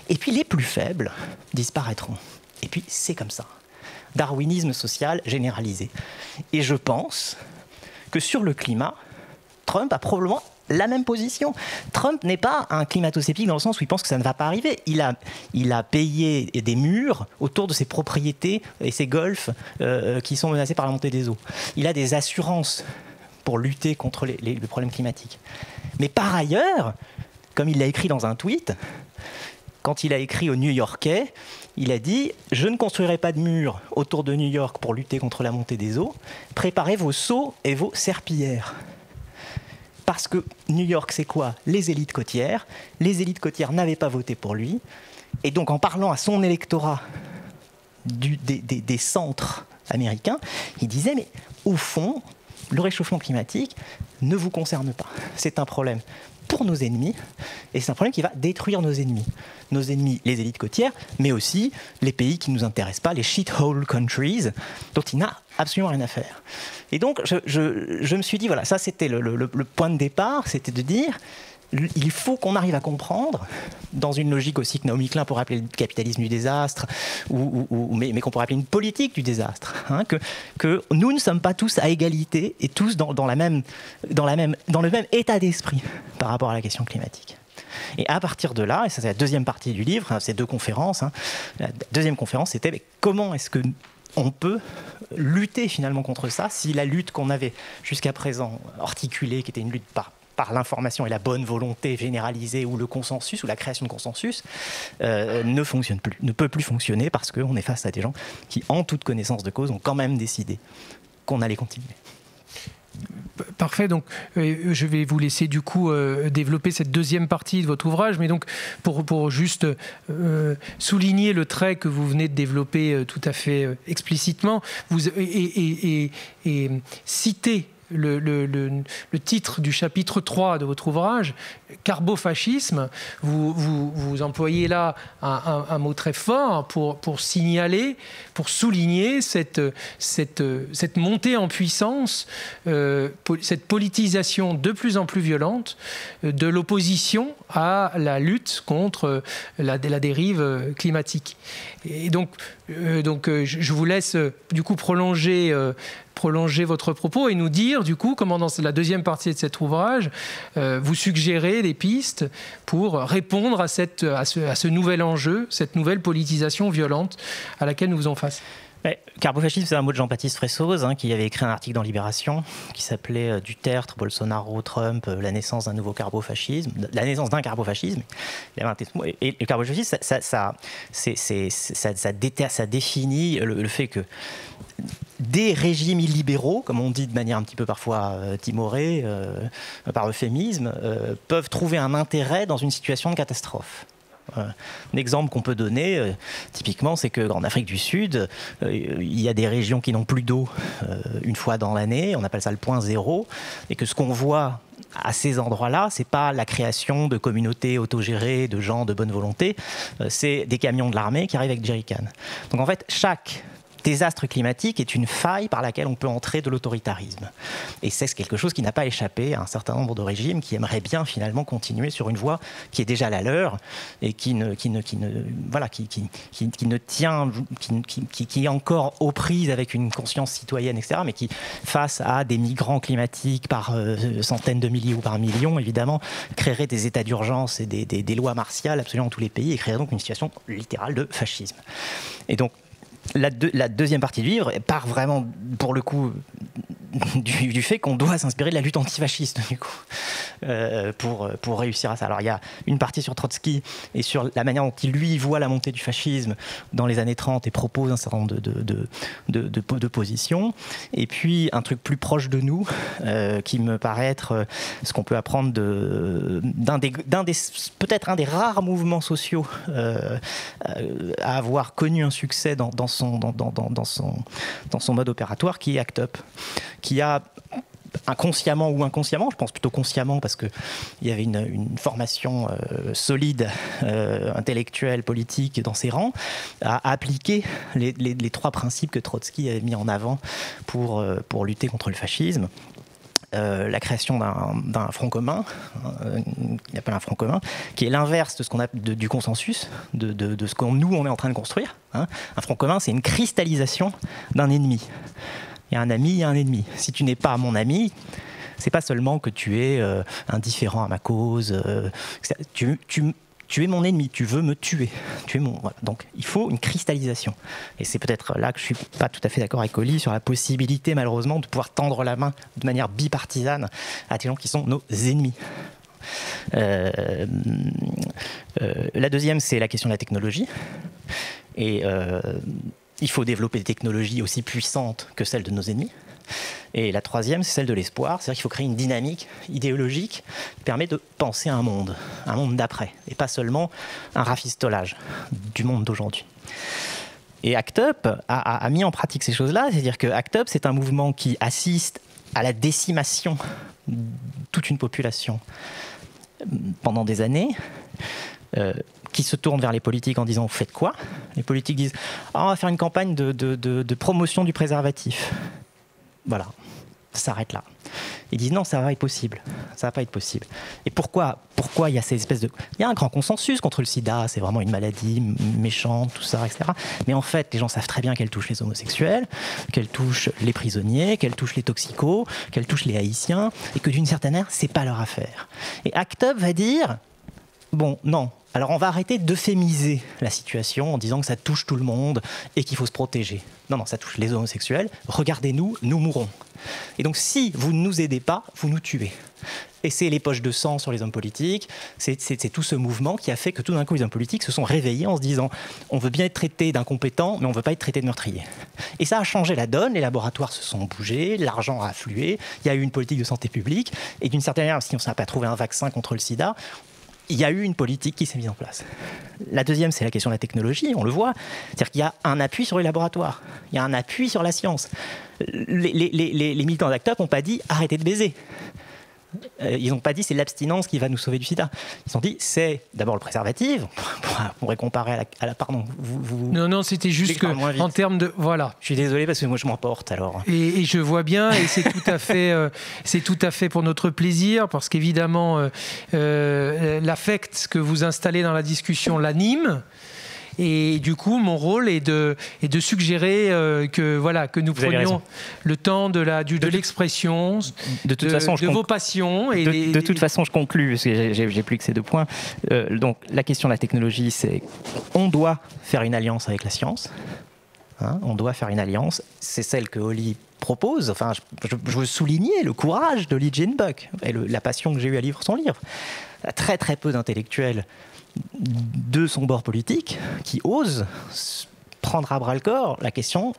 et puis les plus faibles disparaîtront. Et puis c'est comme ça. Darwinisme social généralisé. Et je pense que sur le climat, Trump a probablement la même position. Trump n'est pas un climato-sceptique dans le sens où il pense que ça ne va pas arriver. Il a payé des murs autour de ses propriétés et ses golfs qui sont menacés par la montée des eaux. Il a des assurances pour lutter contre les problèmes climatiques. Mais par ailleurs, comme il l'a écrit dans un tweet, quand il a écrit aux New-Yorkais, il a dit « Je ne construirai pas de murs autour de New York pour lutter contre la montée des eaux. Préparez vos seaux et vos serpillères. » Parce que New York, c'est quoi ? Les élites côtières. Les élites côtières n'avaient pas voté pour lui. Et donc, en parlant à son électorat des centres américains, il disait, mais au fond, le réchauffement climatique ne vous concerne pas. C'est un problème pour nos ennemis, et c'est un problème qui va détruire nos ennemis. Nos ennemis, les élites côtières, mais aussi les pays qui ne nous intéressent pas, les shithole countries, dont il n'a absolument rien à faire. Et donc, je me suis dit, voilà, ça c'était le point de départ, c'était de dire, il faut qu'on arrive à comprendre, dans une logique aussi que Naomi Klein pourrait appeler le capitalisme du désastre, mais qu'on pourrait appeler une politique du désastre, hein, que nous ne sommes pas tous à égalité et tous dans le même état d'esprit par rapport à la question climatique. Et à partir de là, et ça c'est la deuxième partie du livre, hein, c'est 2 conférences, hein, la deuxième conférence c'était mais comment est-ce que on peut lutter finalement contre ça si la lutte qu'on avait jusqu'à présent articulée, qui était une lutte par l'information et la bonne volonté généralisée ou le consensus ou la création de consensus ne fonctionne plus, ne peut plus fonctionner parce qu'on est face à des gens qui, en toute connaissance de cause, ont quand même décidé qu'on allait continuer. Parfait, donc je vais vous laisser du coup développer cette deuxième partie de votre ouvrage, mais donc pour juste souligner le trait que vous venez de développer tout à fait explicitement, et citer le titre du chapitre 3 de votre ouvrage, carbofascisme, vous employez là un mot très fort pour signaler, pour souligner cette montée en puissance, cette politisation de plus en plus violente de l'opposition à la lutte contre la dérive climatique. Et donc je vous laisse du coup prolonger votre propos et nous dire du coup comment dans la deuxième partie de cet ouvrage vous suggérez des pistes pour répondre à ce nouvel enjeu, cette nouvelle politisation violente à laquelle nous faisons face. Carbofascisme, c'est un mot de Jean-Baptiste Fressoz, qui avait écrit un article dans Libération qui s'appelait Duterte, Bolsonaro, Trump, la naissance d'un nouveau carbofascisme, la naissance d'un carbofascisme. Et le carbofascisme, ça définit le fait que des régimes illibéraux, comme on dit de manière un petit peu parfois timorée, par euphémisme, peuvent trouver un intérêt dans une situation de catastrophe. Un exemple qu'on peut donner, typiquement, c'est qu'en Afrique du Sud, il y a des régions qui n'ont plus d'eau une fois dans l'année, on appelle ça le point zéro, et que ce qu'on voit à ces endroits-là, c'est pas la création de communautés autogérées, de gens de bonne volonté, c'est des camions de l'armée qui arrivent avec jerrycans. Donc en fait, chaque désastre climatique est une faille par laquelle on peut entrer de l'autoritarisme. Et c'est quelque chose qui n'a pas échappé à un certain nombre de régimes qui aimeraient bien finalement continuer sur une voie qui est déjà la leur et qui est encore aux prises avec une conscience citoyenne, etc., mais qui, face à des migrants climatiques par centaines de milliers ou par millions, évidemment, créerait des états d'urgence et des lois martiales absolument dans tous les pays et créerait donc une situation littérale de fascisme. Et donc, la deuxième partie du livre part vraiment, pour le coup, du fait qu'on doit s'inspirer de la lutte antifasciste, du coup, pour réussir à ça. Alors, il y a une partie sur Trotsky et sur la manière dont il, lui, voit la montée du fascisme dans les années 30 et propose un certain nombre de positions. Et puis, un truc plus proche de nous, qui me paraît être ce qu'on peut apprendre peut-être un des rares mouvements sociaux à avoir connu un succès dans son mode opératoire, qui est ACT UP, qui a inconsciemment ou inconsciemment, je pense plutôt consciemment, parce qu'il y avait une formation solide, intellectuelle, politique dans ses rangs, à appliquer les trois principes que Trotsky avait mis en avant pour lutter contre le fascisme. La création d'un front commun, qu'il appelle un front commun, qui est l'inverse de ce qu'on a du consensus, de ce qu'on nous on est en train de construire. Hein. Un front commun, c'est une cristallisation d'un ennemi. Il y a un ami, il y a un ennemi. Si tu n'es pas mon ami, c'est pas seulement que tu es indifférent à ma cause. Tu es mon ennemi, tu veux me tuer. Voilà. Donc il faut une cristallisation. Et c'est peut-être là que je ne suis pas tout à fait d'accord avec Oli sur la possibilité, malheureusement, de pouvoir tendre la main de manière bipartisane à des gens qui sont nos ennemis. La deuxième, c'est la question de la technologie. Et il faut développer des technologies aussi puissantes que celles de nos ennemis. Et la troisième, c'est celle de l'espoir, c'est-à-dire qu'il faut créer une dynamique idéologique qui permet de penser un monde d'après, et pas seulement un rafistolage du monde d'aujourd'hui. Et ACT UP a mis en pratique ces choses-là, c'est-à-dire que ACT UP, c'est un mouvement qui assiste à la décimation de toute une population pendant des années, qui se tourne vers les politiques en disant « faites quoi ?» Les politiques disent « on va faire une campagne de promotion du préservatif ». Voilà, ça s'arrête là. Ils disent non, ça va être possible. Ça va pas être possible. Et pourquoi il y a ces espèces de... Il y a un grand consensus contre le sida, c'est vraiment une maladie méchante, tout ça, etc. Mais en fait, les gens savent très bien qu'elle touche les homosexuels, qu'elle touche les prisonniers, qu'elle touche les toxicos, qu'elle touche les haïtiens, et que d'une certaine manière, c'est pas leur affaire. Et ACT UP va dire, bon, non. Alors on va arrêter d'euphémiser la situation en disant que ça touche tout le monde et qu'il faut se protéger. Non, ça touche les homosexuels. Regardez-nous, nous mourrons. Et donc si vous ne nous aidez pas, vous nous tuez. Et c'est les poches de sang sur les hommes politiques, c'est tout ce mouvement qui a fait que tout d'un coup les hommes politiques se sont réveillés en se disant on veut bien être traité d'incompétents, mais on ne veut pas être traité de meurtrier. Et ça a changé la donne, les laboratoires se sont bougés, l'argent a afflué, il y a eu une politique de santé publique, et d'une certaine manière, si on n'a pas trouvé un vaccin contre le sida, il y a eu une politique qui s'est mise en place. La deuxième, c'est la question de la technologie, on le voit. C'est-à-dire qu'il y a un appui sur les laboratoires, il y a un appui sur la science. Les militants d'ACT UP n'ont pas dit « arrêtez de baiser ». Ils n'ont pas dit c'est l'abstinence qui va nous sauver du sida. Ils ont dit c'est d'abord le préservatif. On pourrait comparer à la pardon. Non, c'était juste que en termes de voilà. Je suis désolé parce que moi je m'emporte alors. Et je vois bien et c'est tout à fait pour notre plaisir parce qu'évidemment l'affect que vous installez dans la discussion l'anime. Et du coup, mon rôle est de suggérer que nous prenions le temps de l'expression, de vos passions. Et de toute façon, je conclus, parce que j'ai plus que ces 2 points. Donc, la question de la technologie, c'est on doit faire une alliance avec la science. Hein, on doit faire une alliance. C'est celle que Oli propose. Enfin, je veux souligner le courage de Lee Jin-bok et la passion que j'ai eue à lire son livre. Très, très peu d'intellectuels de son bord politique qui osent prendre à bras-le-corps la question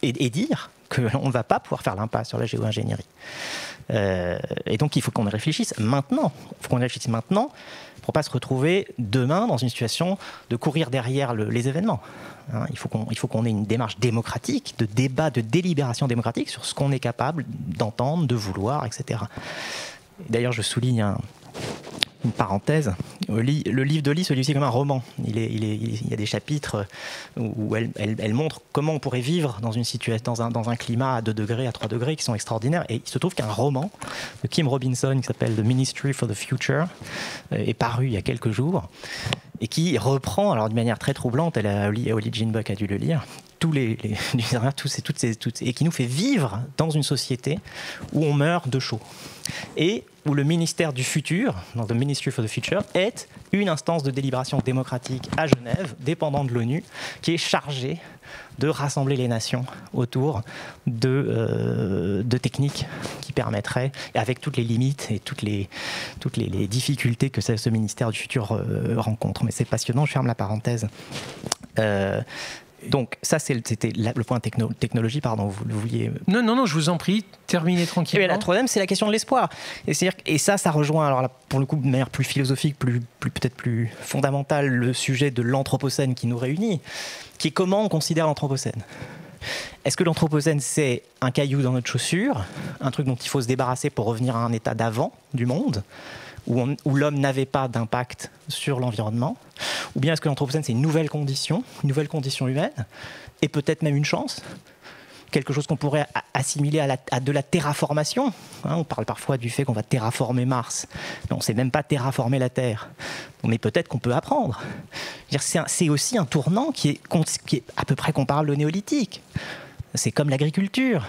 et dire qu'on ne va pas pouvoir faire l'impasse sur la géo-ingénierie. Et donc il faut qu'on réfléchisse maintenant. Il faut qu'on réfléchisse maintenant pour ne pas se retrouver demain dans une situation de courir derrière les événements. Hein, il faut qu'on ait une démarche démocratique, de débat, de délibération démocratique sur ce qu'on est capable d'entendre, de vouloir, etc. D'ailleurs, je souligne une parenthèse. Le livre de Lee se lit aussi comme un roman. Il y a des chapitres où elle montre comment on pourrait vivre dans une situation, dans un climat à 2 degrés, à 3 degrés, qui sont extraordinaires. Et il se trouve qu'un roman de Kim Robinson qui s'appelle The Ministry for the Future est paru il y a quelques jours et qui reprend, alors d'une manière très troublante, Lee Jin-bok a dû le lire, et qui nous fait vivre dans une société où on meurt de chaud. Et où le ministère du futur, donc the Ministry for the Future, est une instance de délibération démocratique à Genève, dépendante de l'ONU, qui est chargée de rassembler les nations autour de techniques qui permettraient, avec toutes les limites et toutes les difficultés que ce ministère du futur rencontre. Mais c'est passionnant, je ferme la parenthèse. Donc ça, c'était le point technologie, pardon, vous le vouliez... Non, je vous en prie, terminez tranquillement. Et la troisième, c'est la question de l'espoir. Et ça rejoint, alors là, pour le coup, de manière plus philosophique, peut-être plus fondamentale, le sujet de l'anthropocène qui nous réunit, qui est comment on considère l'anthropocène. Est-ce que l'anthropocène, c'est un caillou dans notre chaussure, un truc dont il faut se débarrasser pour revenir à un état d'avant du monde, où l'homme n'avait pas d'impact sur l'environnement, ou bien est-ce que l'anthropocène, c'est une nouvelle condition humaine, et peut-être même une chance, quelque chose qu'on pourrait assimiler à de la terraformation. On parle parfois du fait qu'on va terraformer Mars, mais on ne sait même pas terraformer la Terre. Mais peut-être qu'on peut apprendre. C'est aussi un tournant qui est à peu près comparable au néolithique. C'est comme l'agriculture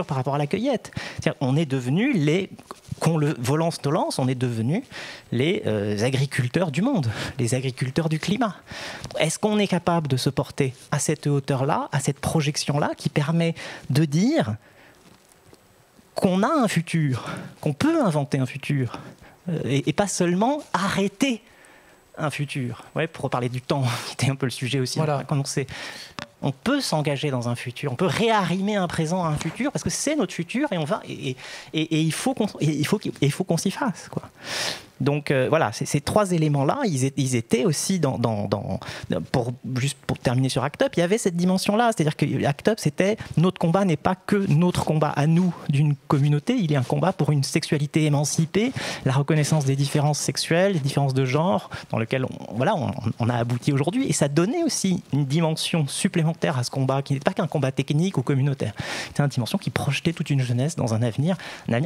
par rapport à la cueillette. C'est-à-dire, on est devenus qu'on le volance-nolance, on est devenus les agriculteurs du monde, les agriculteurs du climat. Est-ce qu'on est capable de se porter à cette hauteur-là, à cette projection-là, qui permet de dire qu'on a un futur, qu'on peut inventer un futur, et pas seulement arrêter un futur. Ouais, pour reparler du temps, qui était un peu le sujet aussi. Voilà. On peut s'engager dans un futur, on peut réarrimer un présent à un futur, parce que c'est notre futur et il faut qu'on s'y fasse, quoi. Donc voilà, ces trois éléments-là, ils étaient aussi pour terminer sur ACT UP, il y avait cette dimension-là, c'est-à-dire que ACT UP, c'était notre combat n'est pas que notre combat à nous d'une communauté, il est un combat pour une sexualité émancipée, la reconnaissance des différences sexuelles, des différences de genre, dans lequel on a abouti aujourd'hui, et ça donnait aussi une dimension supplémentaire à ce combat, qui n'était pas qu'un combat technique ou communautaire, c'était une dimension qui projetait toute une jeunesse dans un avenir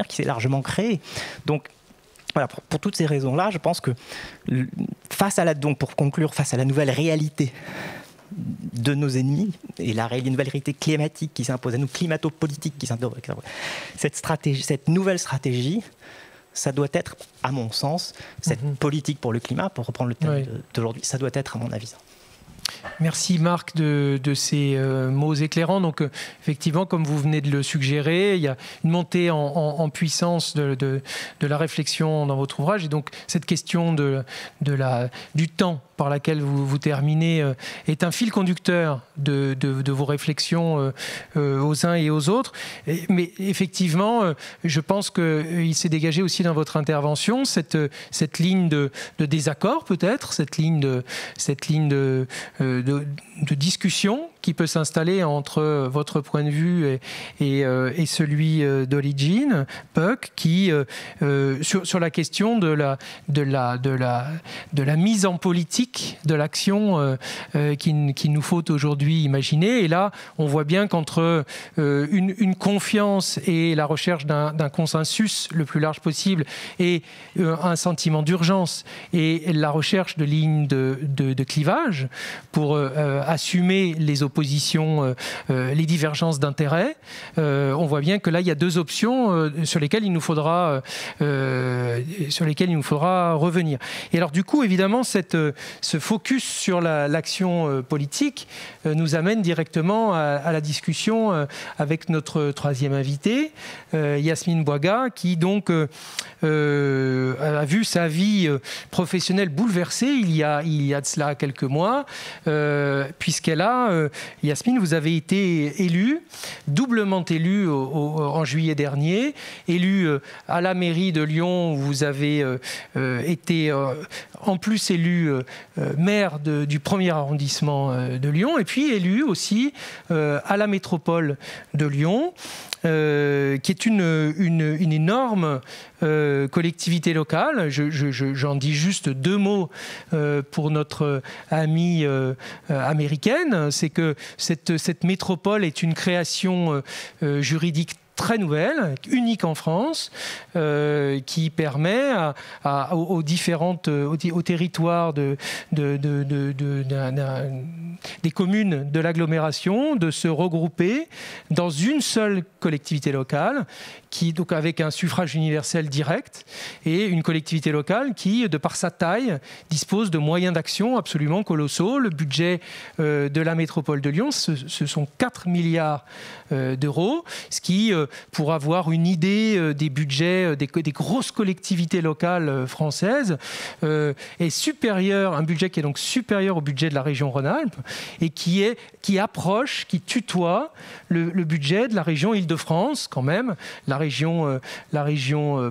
qui s'est largement créé. Donc voilà, pour toutes ces raisons-là, je pense que pour conclure, face à la nouvelle réalité de nos ennemis et la nouvelle réalité climatique qui s'impose à nous, climato-politique qui s'impose, cette nouvelle stratégie, ça doit être, à mon sens, cette politique pour le climat, pour reprendre le thème d'aujourd'hui, ça doit être, à mon avis, ça. Merci Marc de ces mots éclairants. Donc effectivement, comme vous venez de le suggérer, il y a une montée en puissance de la réflexion dans votre ouvrage. Et donc cette question du temps par laquelle vous terminez est un fil conducteur de vos réflexions aux uns et aux autres. Mais effectivement, je pense qu'il s'est dégagé aussi dans votre intervention cette ligne de désaccord peut-être, cette ligne de discussion qui peut s'installer entre votre point de vue et celui d'Origine, Puck, qui sur la question de la mise en politique de l'action qu'il nous faut aujourd'hui imaginer. Et là, on voit bien qu'entre une confiance et la recherche d'un consensus le plus large possible et un sentiment d'urgence et la recherche de lignes de clivage pour assumer les oppositions, les divergences d'intérêts, on voit bien que là, il y a deux options sur lesquelles il nous faudra revenir. Et alors, du coup, évidemment, ce focus sur l'action politique nous amène directement à la discussion avec notre troisième invité, Yasmine Bouaga, qui donc a vu sa vie professionnelle bouleversée il y a de cela quelques mois, puisqu'elle Yasmine, vous avez été élue, doublement élue en juillet dernier, élue à la mairie de Lyon, où vous avez été en plus élue maire du 1er arrondissement de Lyon, et puis élue aussi à la métropole de Lyon, qui est une énorme collectivité locale. J'en dis juste deux mots pour notre amie américaine. C'est que cette métropole est une création juridique très nouvelle, unique en France, qui permet aux territoires des communes de l'agglomération de se regrouper dans une seule collectivité locale, donc avec un suffrage universel direct, et une collectivité locale qui, de par sa taille, dispose de moyens d'action absolument colossaux. Le budget de la métropole de Lyon, ce sont 4 milliards d'euros, ce qui, pour avoir une idée des budgets des grosses collectivités locales françaises, est supérieur, un budget qui est donc supérieur au budget de la région Rhône-Alpes et qui approche, qui tutoie le budget de la région Île-de-France, quand même, la région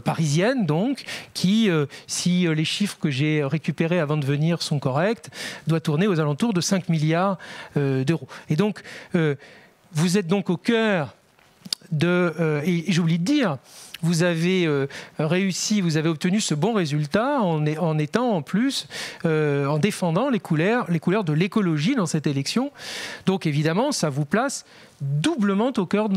parisienne, donc, qui, si les chiffres que j'ai récupérés avant de venir sont corrects, doit tourner aux alentours de 5 milliards d'euros. Et donc, vous êtes donc au cœur et j'ai oublié de dire, vous avez réussi, vous avez obtenu ce bon résultat en étant en plus, en défendant les couleurs de l'écologie dans cette élection. Donc évidemment, ça vous place doublement au cœur de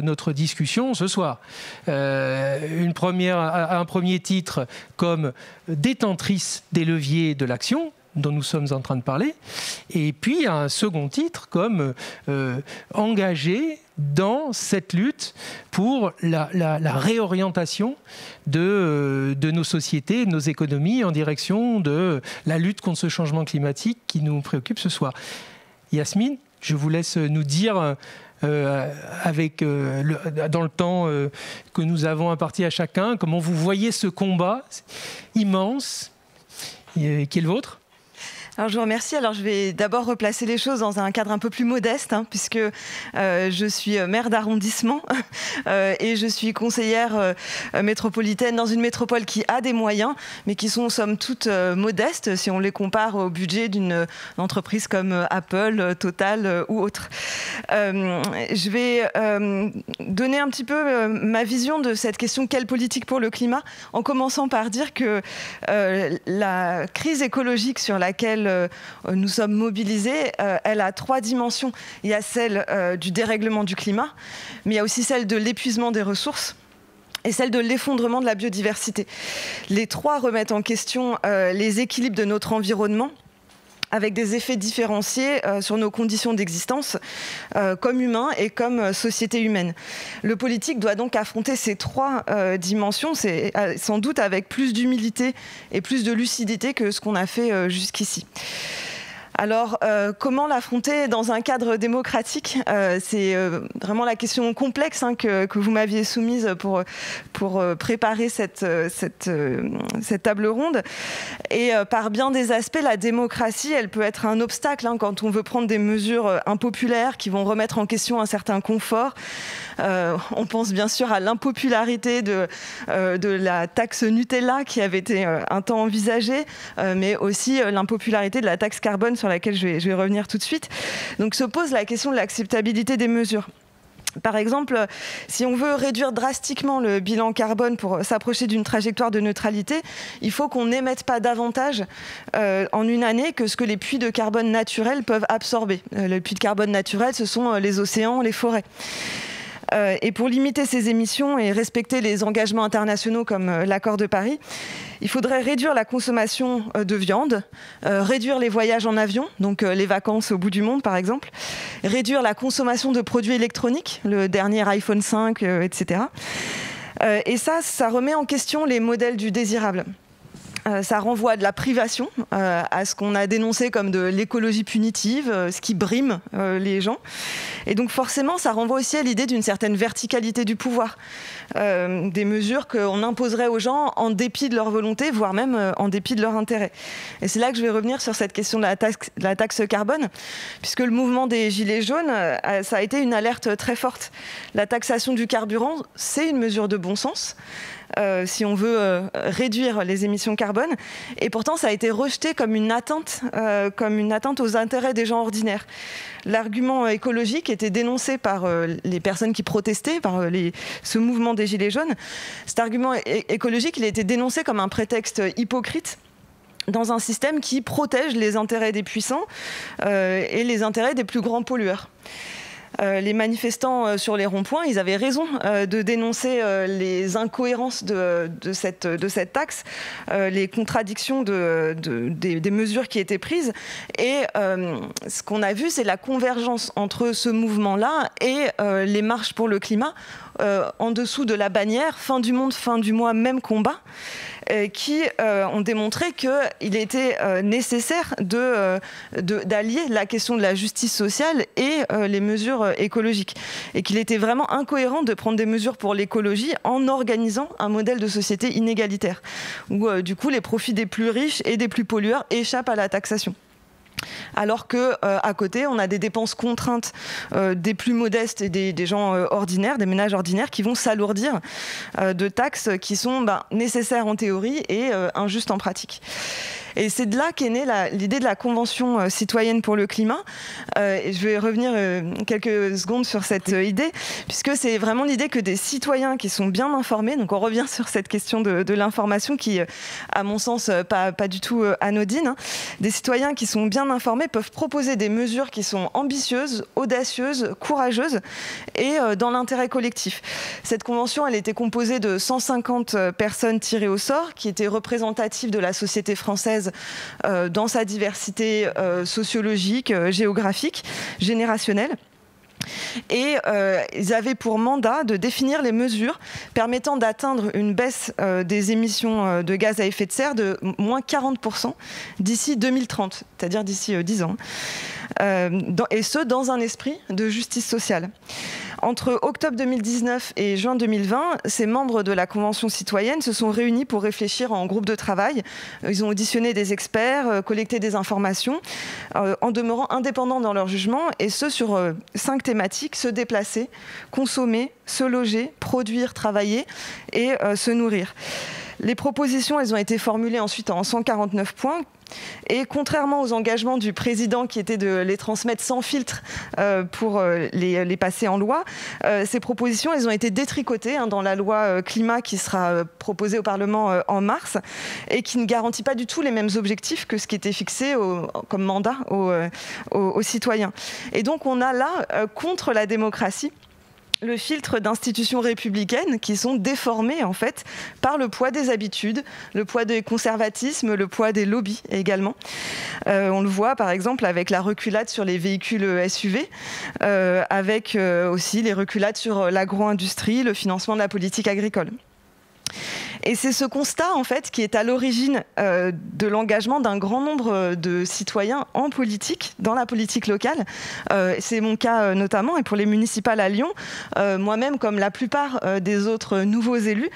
notre discussion ce soir. Un premier titre comme détentrice des leviers de l'action, dont nous sommes en train de parler, et puis un second titre comme engagé dans cette lutte pour la réorientation de nos sociétés, de nos économies en direction de la lutte contre ce changement climatique qui nous préoccupe ce soir. Yasmine, je vous laisse nous dire, dans le temps que nous avons imparti à chacun, comment vous voyez ce combat immense qui est le vôtre. Alors, je vous remercie. Alors, je vais d'abord replacer les choses dans un cadre un peu plus modeste, puisque je suis maire d'arrondissement et je suis conseillère métropolitaine dans une métropole qui a des moyens, mais qui sont somme toute modestes si on les compare au budget d'une entreprise comme Apple, Total ou autre. Je vais donner un petit peu ma vision de cette question quelle politique pour le climat, en commençant par dire que la crise écologique sur laquelle nous sommes mobilisés, elle a 3 dimensions. Il y a celle du dérèglement du climat, mais il y a aussi celle de l'épuisement des ressources et celle de l'effondrement de la biodiversité. Les 3 remettent en question les équilibres de notre environnement, avec des effets différenciés sur nos conditions d'existence comme humains et comme société humaine. Le politique doit donc affronter ces 3 dimensions, c'est sans doute avec plus d'humilité et plus de lucidité que ce qu'on a fait jusqu'ici. Alors, comment l'affronter dans un cadre démocratique ? C'est vraiment la question complexe que vous m'aviez soumise pour préparer cette table ronde. Et par bien des aspects, la démocratie, elle peut être un obstacle quand on veut prendre des mesures impopulaires qui vont remettre en question un certain confort. On pense bien sûr à l'impopularité de la taxe Nutella qui avait été un temps envisagée, mais aussi l'impopularité de la taxe carbone sur laquelle je vais revenir tout de suite. Donc se pose la question de l'acceptabilité des mesures. Par exemple, si on veut réduire drastiquement le bilan carbone pour s'approcher d'une trajectoire de neutralité, il faut qu'on n'émette pas davantage en une année que ce que les puits de carbone naturels peuvent absorber. Les puits de carbone naturels, ce sont les océans, les forêts. Et pour limiter ces émissions et respecter les engagements internationaux comme l'accord de Paris, il faudrait réduire la consommation de viande, réduire les voyages en avion, donc les vacances au bout du monde par exemple, réduire la consommation de produits électroniques, le dernier iPhone 5, etc. Et ça remet en question les modèles du désirable. Ça renvoie à de la privation, à ce qu'on a dénoncé comme de l'écologie punitive, ce qui brime les gens. Et donc forcément, ça renvoie aussi à l'idée d'une certaine verticalité du pouvoir. Des mesures qu'on imposerait aux gens en dépit de leur volonté, voire même en dépit de leur intérêt. Et c'est là que je vais revenir sur cette question de la taxe carbone, puisque le mouvement des Gilets jaunes, ça a été une alerte très forte. La taxation du carburant, c'est une mesure de bon sens. Si on veut réduire les émissions carbone. Et pourtant, ça a été rejeté comme une atteinte aux intérêts des gens ordinaires. L'argument écologique était dénoncé par les personnes qui protestaient, par ce mouvement des Gilets jaunes. Cet argument écologique, il a été dénoncé comme un prétexte hypocrite dans un système qui protège les intérêts des puissants et les intérêts des plus grands pollueurs. les manifestants sur les ronds-points, ils avaient raison de dénoncer les incohérences de cette taxe, les contradictions des mesures qui étaient prises. Et ce qu'on a vu, c'est la convergence entre ce mouvement-là et les marches pour le climat, en dessous de la bannière « Fin du monde, fin du mois, même combat », qui ont démontré qu'il était nécessaire d'allier la question de la justice sociale et les mesures écologiques. Et qu'il était vraiment incohérent de prendre des mesures pour l'écologie en organisant un modèle de société inégalitaire, où du coup les profits des plus riches et des plus pollueurs échappent à la taxation. Alors qu'à côté, on a des dépenses contraintes des plus modestes et des gens ordinaires, des ménages ordinaires, qui vont s'alourdir de taxes qui sont nécessaires en théorie et injustes en pratique. Et c'est de là qu'est née l'idée de la Convention citoyenne pour le climat. Et je vais revenir quelques secondes sur cette idée, puisque c'est vraiment l'idée que des citoyens qui sont bien informés, donc on revient sur cette question de l'information qui, à mon sens, pas du tout anodine, hein. Des citoyens qui sont bien informés peuvent proposer des mesures qui sont ambitieuses, audacieuses, courageuses et dans l'intérêt collectif. Cette convention, elle était composée de 150 personnes tirées au sort, qui étaient représentatives de la société française dans sa diversité sociologique, géographique, générationnelle. Et ils avaient pour mandat de définir les mesures permettant d'atteindre une baisse des émissions de gaz à effet de serre de moins 40% d'ici 2030, c'est-à-dire d'ici 10 ans. Et ce, dans un esprit de justice sociale. Entre octobre 2019 et juin 2020, ces membres de la Convention citoyenne se sont réunis pour réfléchir en groupe de travail. Ils ont auditionné des experts, collecté des informations, en demeurant indépendants dans leur jugement, et ce sur 5 thématiques: se déplacer, consommer, se loger, produire, travailler et se nourrir. Les propositions, elles ont été formulées ensuite en 149 points. Et contrairement aux engagements du président qui était de les transmettre sans filtre pour les passer en loi, ces propositions, elles ont été détricotées dans la loi climat qui sera proposée au Parlement en mars et qui ne garantit pas du tout les mêmes objectifs que ce qui était fixé comme mandat aux citoyens. Et donc on a là, contre la démocratie, le filtre d'institutions républicaines qui sont déformées en fait par le poids des habitudes, le poids des conservatismes, le poids des lobbies également. On le voit par exemple avec la reculade sur les véhicules SUV, avec aussi les reculades sur l'agro-industrie, le financement de la politique agricole. Et c'est ce constat, en fait, qui est à l'origine de l'engagement d'un grand nombre de citoyens en politique, dans la politique locale. C'est mon cas notamment, et pour les municipales à Lyon, moi-même, comme la plupart des autres nouveaux élus,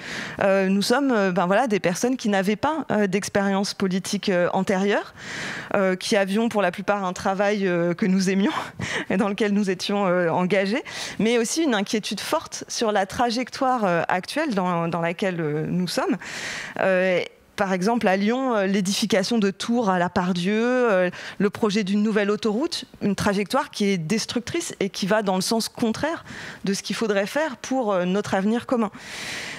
nous sommes des personnes qui n'avaient pas d'expérience politique antérieure, qui avions pour la plupart un travail que nous aimions et dans lequel nous étions engagés, mais aussi une inquiétude forte sur la trajectoire actuelle dans laquelle nous sommes. Par exemple, à Lyon, l'édification de tours à la Pardieu, le projet d'une nouvelle autoroute, une trajectoire qui est destructrice et qui va dans le sens contraire de ce qu'il faudrait faire pour notre avenir commun.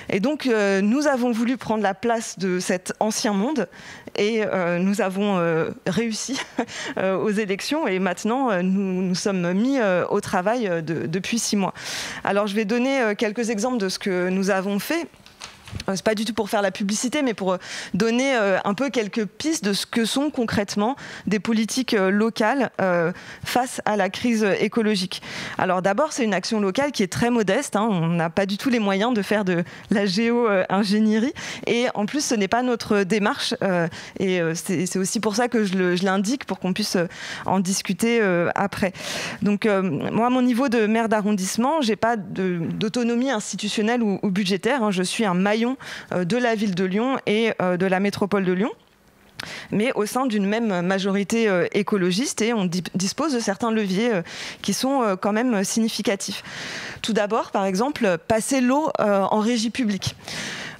Et donc, nous avons voulu prendre la place de cet ancien monde et nous avons réussi aux élections et maintenant, nous sommes mis au travail depuis 6 mois. Alors, je vais donner quelques exemples de ce que nous avons fait. C'est pas du tout pour faire la publicité, mais pour donner un peu quelques pistes de ce que sont concrètement des politiques locales face à la crise écologique. Alors d'abord, c'est une action locale qui est très modeste. On n'a pas du tout les moyens de faire de la géo-ingénierie. Et en plus, ce n'est pas notre démarche. Et c'est aussi pour ça que je l'indique, pour qu'on puisse en discuter après. Donc moi, à mon niveau de maire d'arrondissement, j'ai pas d'autonomie institutionnelle ou budgétaire. Je suis un maillon de la ville de Lyon et de la métropole de Lyon, mais au sein d'une même majorité écologiste, et on dispose de certains leviers qui sont quand même significatifs. Tout d'abord, par exemple, passer l'eau en régie publique.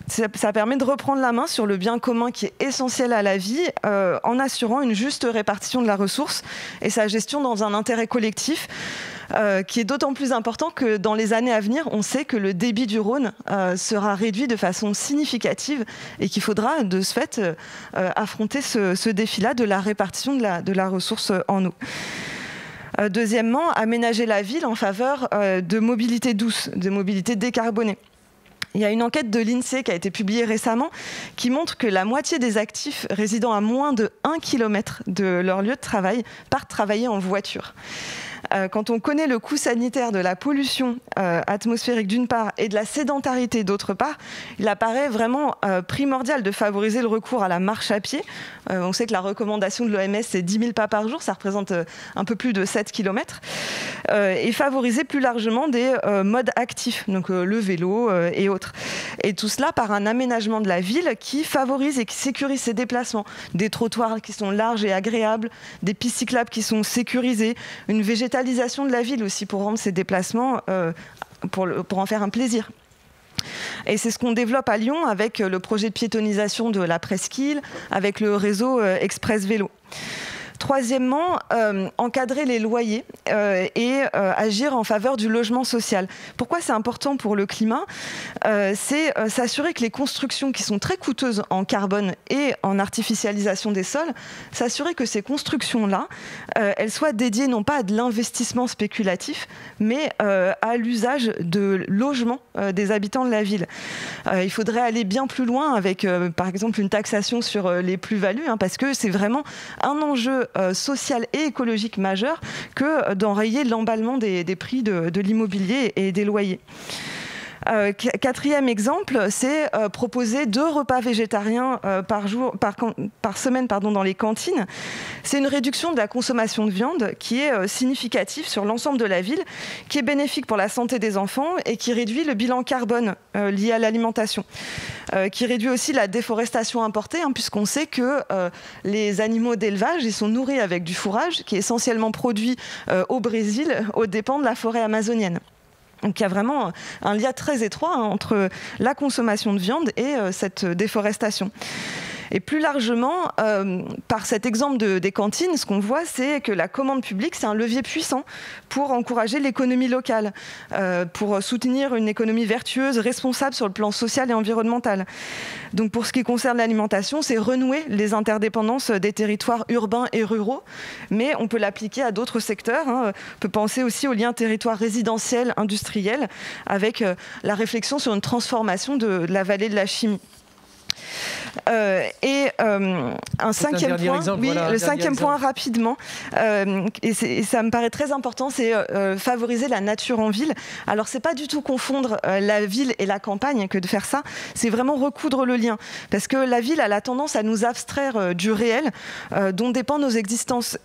Ça permet de reprendre la main sur le bien commun qui est essentiel à la vie en assurant une juste répartition de la ressource et sa gestion dans un intérêt collectif qui est d'autant plus important que dans les années à venir, on sait que le débit du Rhône sera réduit de façon significative et qu'il faudra de ce fait affronter ce défi-là de la répartition de la ressource en eau. Deuxièmement, aménager la ville en faveur de mobilité douce, de mobilité décarbonée. Il y a une enquête de l'INSEE qui a été publiée récemment qui montre que la moitié des actifs résidant à moins de 1 km de leur lieu de travail partent travailler en voiture. Quand on connaît le coût sanitaire de la pollution atmosphérique d'une part et de la sédentarité d'autre part, il apparaît vraiment primordial de favoriser le recours à la marche à pied. On sait que la recommandation de l'OMS, c'est 10 000 pas par jour, ça représente un peu plus de 7 km. Et favoriser plus largement des modes actifs, donc le vélo et autres. Et tout cela par un aménagement de la ville qui favorise et qui sécurise ses déplacements. Des trottoirs qui sont larges et agréables, des pistes cyclables qui sont sécurisées, une végétalisation de la ville aussi pour rendre ces déplacements, pour en faire un plaisir. Et c'est ce qu'on développe à Lyon avec le projet de piétonisation de la presqu'île, avec le réseau Express Vélo. Troisièmement, encadrer les loyers et agir en faveur du logement social. Pourquoi c'est important pour le climat ? C'est s'assurer que les constructions qui sont très coûteuses en carbone et en artificialisation des sols, s'assurer que ces constructions-là, elles soient dédiées non pas à de l'investissement spéculatif, mais à l'usage de logement des habitants de la ville. Il faudrait aller bien plus loin avec, par exemple, une taxation sur les plus-values, parce que c'est vraiment un enjeu social et écologique majeur que d'enrayer l'emballement des prix de l'immobilier et des loyers. Quatrième exemple, c'est proposer 2 repas végétariens par semaine dans les cantines. C'est une réduction de la consommation de viande qui est significative sur l'ensemble de la ville, qui est bénéfique pour la santé des enfants et qui réduit le bilan carbone lié à l'alimentation. Qui réduit aussi la déforestation importée, puisqu'on sait que les animaux d'élevage, ils sont nourris avec du fourrage qui est essentiellement produit au Brésil aux dépens de la forêt amazonienne. Donc il y a vraiment un lien très étroit entre la consommation de viande et cette déforestation. Et plus largement, par cet exemple des cantines, ce qu'on voit, c'est que la commande publique, c'est un levier puissant pour encourager l'économie locale, pour soutenir une économie vertueuse, responsable sur le plan social et environnemental. Donc pour ce qui concerne l'alimentation, c'est renouer les interdépendances des territoires urbains et ruraux, mais on peut l'appliquer à d'autres secteurs. On peut penser aussi aux liens territoire résidentiel, industriel, avec la réflexion sur une transformation de la vallée de la chimie. Un cinquième point, le cinquième point rapidement, et ça me paraît très important, c'est favoriser la nature en ville. Alors c'est pas du tout confondre la ville et la campagne que de faire ça, c'est vraiment recoudre le lien, parce que la ville a la tendance à nous abstraire du réel dont dépendent nos existences.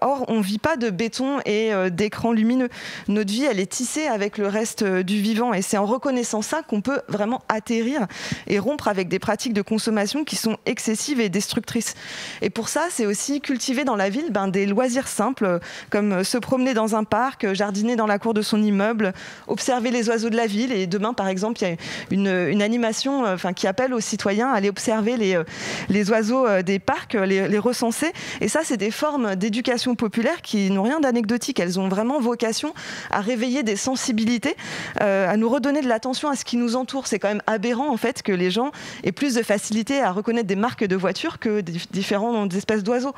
Or on vit pas de béton et d'écran lumineux. Notre vie, elle est tissée avec le reste du vivant, et c'est en reconnaissant ça qu'on peut vraiment atterrir et rompre avec des pratiques de consommation qui sont excessives et destructrices. Et pour ça, c'est aussi cultiver dans la ville des loisirs simples, comme se promener dans un parc, jardiner dans la cour de son immeuble, observer les oiseaux de la ville. Et demain, par exemple, il y a une animation qui appelle aux citoyens à aller observer les oiseaux des parcs, les recenser. Et ça, c'est des formes d'éducation populaire qui n'ont rien d'anecdotique. Elles ont vraiment vocation à réveiller des sensibilités, à nous redonner de l'attention à ce qui nous entoure. C'est quand même aberrant, en fait, que les gens aient plus de facilité à reconnaître des marques de voitures que des différentes espèces d'oiseaux.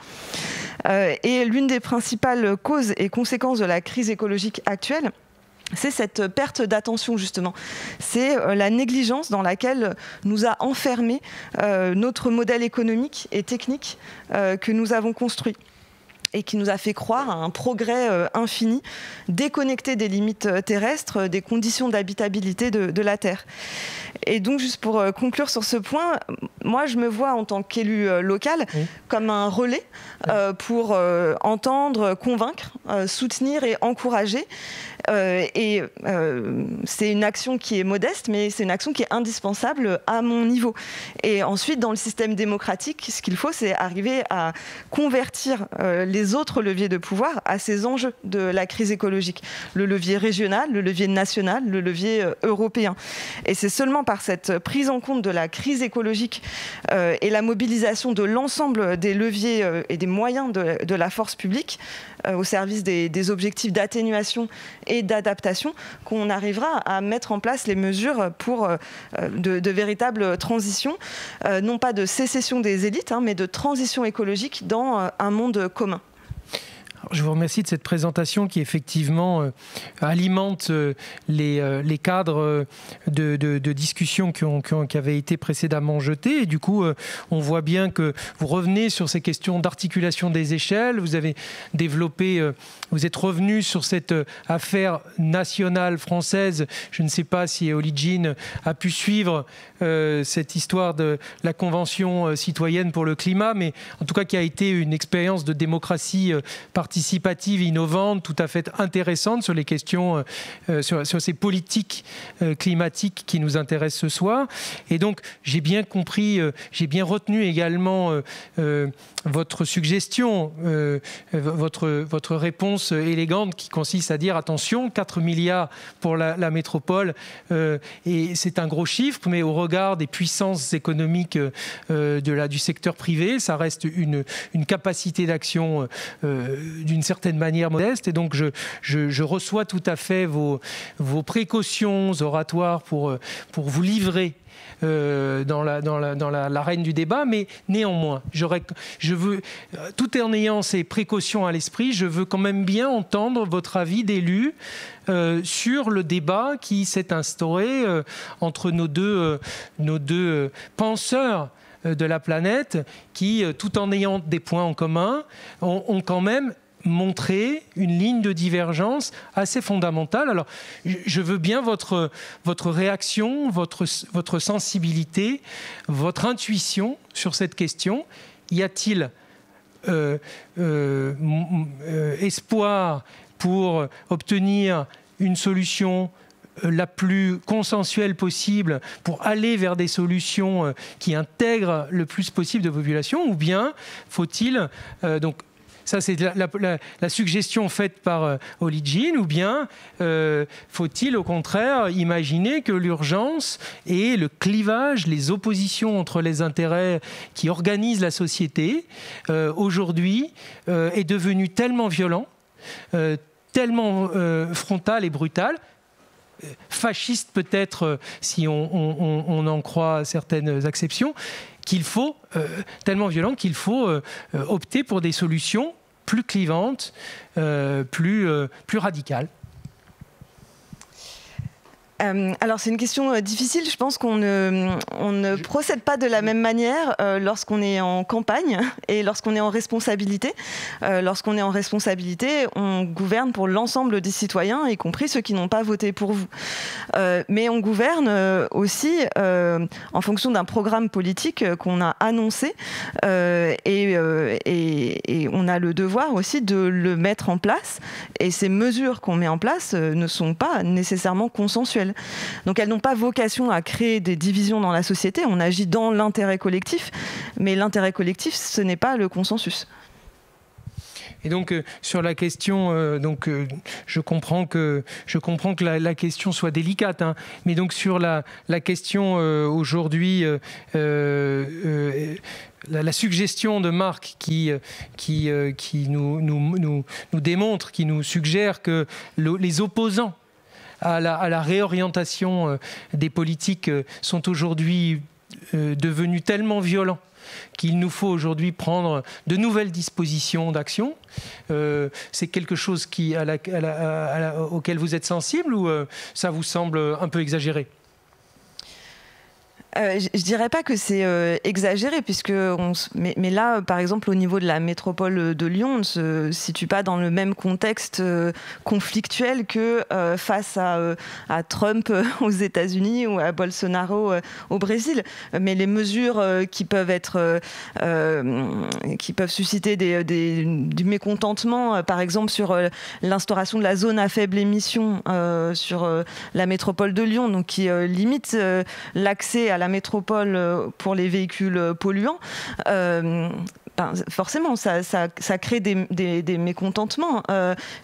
Et l'une des principales causes et conséquences de la crise écologique actuelle, c'est cette perte d'attention, justement. C'est la négligence dans laquelle nous a enfermés notre modèle économique et technique que nous avons construit, et qui nous a fait croire à un progrès infini, déconnecté des limites terrestres, des conditions d'habitabilité de la Terre. Et donc, juste pour conclure sur ce point, moi, je me vois en tant qu'élu local comme un relais pour entendre, convaincre, soutenir et encourager. C'est une action qui est modeste, mais c'est une action qui est indispensable à mon niveau. Et ensuite, dans le système démocratique, ce qu'il faut, c'est arriver à convertir les autres leviers de pouvoir à ces enjeux de la crise écologique. Le levier régional, le levier national, le levier européen. Et c'est seulement par cette prise en compte de la crise écologique et la mobilisation de l'ensemble des leviers et des moyens de la force publique au service des objectifs d'atténuation et d'adaptation qu'on arrivera à mettre en place les mesures pour de véritables transitions, non pas de sécession des élites, mais de transition écologique dans un monde commun. Je vous remercie de cette présentation qui effectivement alimente les cadres de discussion qui avaient été précédemment jetés. Et du coup, on voit bien que vous revenez sur ces questions d'articulation des échelles. Vous avez développé, vous êtes revenu sur cette affaire nationale française. Je ne sais pas si Oligine a pu suivre cette histoire de la Convention citoyenne pour le climat, mais en tout cas qui a été une expérience de démocratie participative, innovante, tout à fait intéressante sur les questions, sur ces politiques climatiques qui nous intéressent ce soir. Et donc, j'ai bien compris, j'ai bien retenu également votre suggestion, votre réponse élégante qui consiste à dire attention, 4 milliards pour la métropole, et c'est un gros chiffre, mais au regard des puissances économiques du secteur privé, ça reste une capacité d'action d'une certaine manière modeste. Et donc, je reçois tout à fait vos précautions oratoires pour vous livrer dans l'arène du débat, mais néanmoins, je veux, tout en ayant ces précautions à l'esprit, je veux quand même bien entendre votre avis d'élu sur le débat qui s'est instauré entre nos deux penseurs de la planète qui, tout en ayant des points en commun, ont quand même montré une ligne de divergence assez fondamentale. Alors, je veux bien votre réaction, votre sensibilité, votre intuition sur cette question. Y a-t-il espoir pour obtenir une solution la plus consensuelle possible pour aller vers des solutions qui intègrent le plus possible de population, ou bien faut-il donc ça, c'est la suggestion faite par Oligine, ou bien faut-il au contraire imaginer que l'urgence et le clivage, les oppositions entre les intérêts qui organisent la société aujourd'hui est devenu tellement violent, tellement frontal et brutal, fasciste peut-être si on en croit certaines acceptions, qu'il faut, tellement violent qu'il faut opter pour des solutions plus clivantes, plus radicales. Alors c'est une question difficile. Je pense qu'on ne procède pas de la même manière lorsqu'on est en campagne et lorsqu'on est en responsabilité. Lorsqu'on est en responsabilité, on gouverne pour l'ensemble des citoyens, y compris ceux qui n'ont pas voté pour vous. Mais on gouverne aussi en fonction d'un programme politique qu'on a annoncé et on a le devoir aussi de le mettre en place. Et ces mesures qu'on met en place ne sont pas nécessairement consensuelles. Donc elles n'ont pas vocation à créer des divisions dans la société. On agit dans l'intérêt collectif, mais l'intérêt collectif, ce n'est pas le consensus. Et donc sur la question, je comprends que la question soit délicate, hein, mais donc sur la question aujourd'hui. La suggestion de Marc qui nous démontre, qui nous suggère que les opposants à la réorientation des politiques sont aujourd'hui devenus tellement violents qu'il nous faut aujourd'hui prendre de nouvelles dispositions d'action. C'est quelque chose auquel vous êtes sensible, ou ça vous semble un peu exagéré ? Je dirais pas que c'est exagéré, mais là, par exemple, au niveau de la métropole de Lyon, on ne se situe pas dans le même contexte conflictuel que face à Trump aux États-Unis ou à Bolsonaro au Brésil. Mais les mesures qui peuvent susciter du mécontentement, par exemple sur l'instauration de la zone à faible émission sur la métropole de Lyon, donc qui limite l'accès à la métropole pour les véhicules polluants, forcément, ça crée des mécontentements,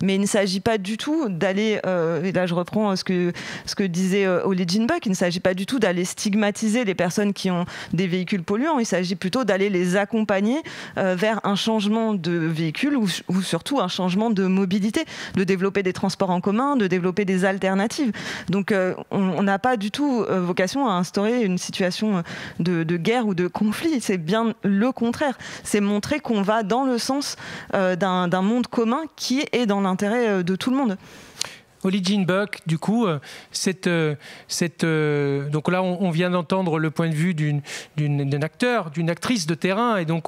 mais il ne s'agit pas du tout d'aller, et là je reprends ce que disait Oligine Buck, il ne s'agit pas du tout d'aller stigmatiser les personnes qui ont des véhicules polluants, il s'agit plutôt d'aller les accompagner vers un changement de véhicule ou surtout un changement de mobilité, de développer des transports en commun, de développer des alternatives. Donc on n'a pas du tout vocation à instaurer une situation de guerre ou de conflit, c'est bien le contraire. C'est montrer qu'on va dans le sens d'un monde commun qui est dans l'intérêt de tout le monde. Holly Jean Buck, du coup, donc là, on vient d'entendre le point de vue d'un acteur, d'une actrice de terrain, et donc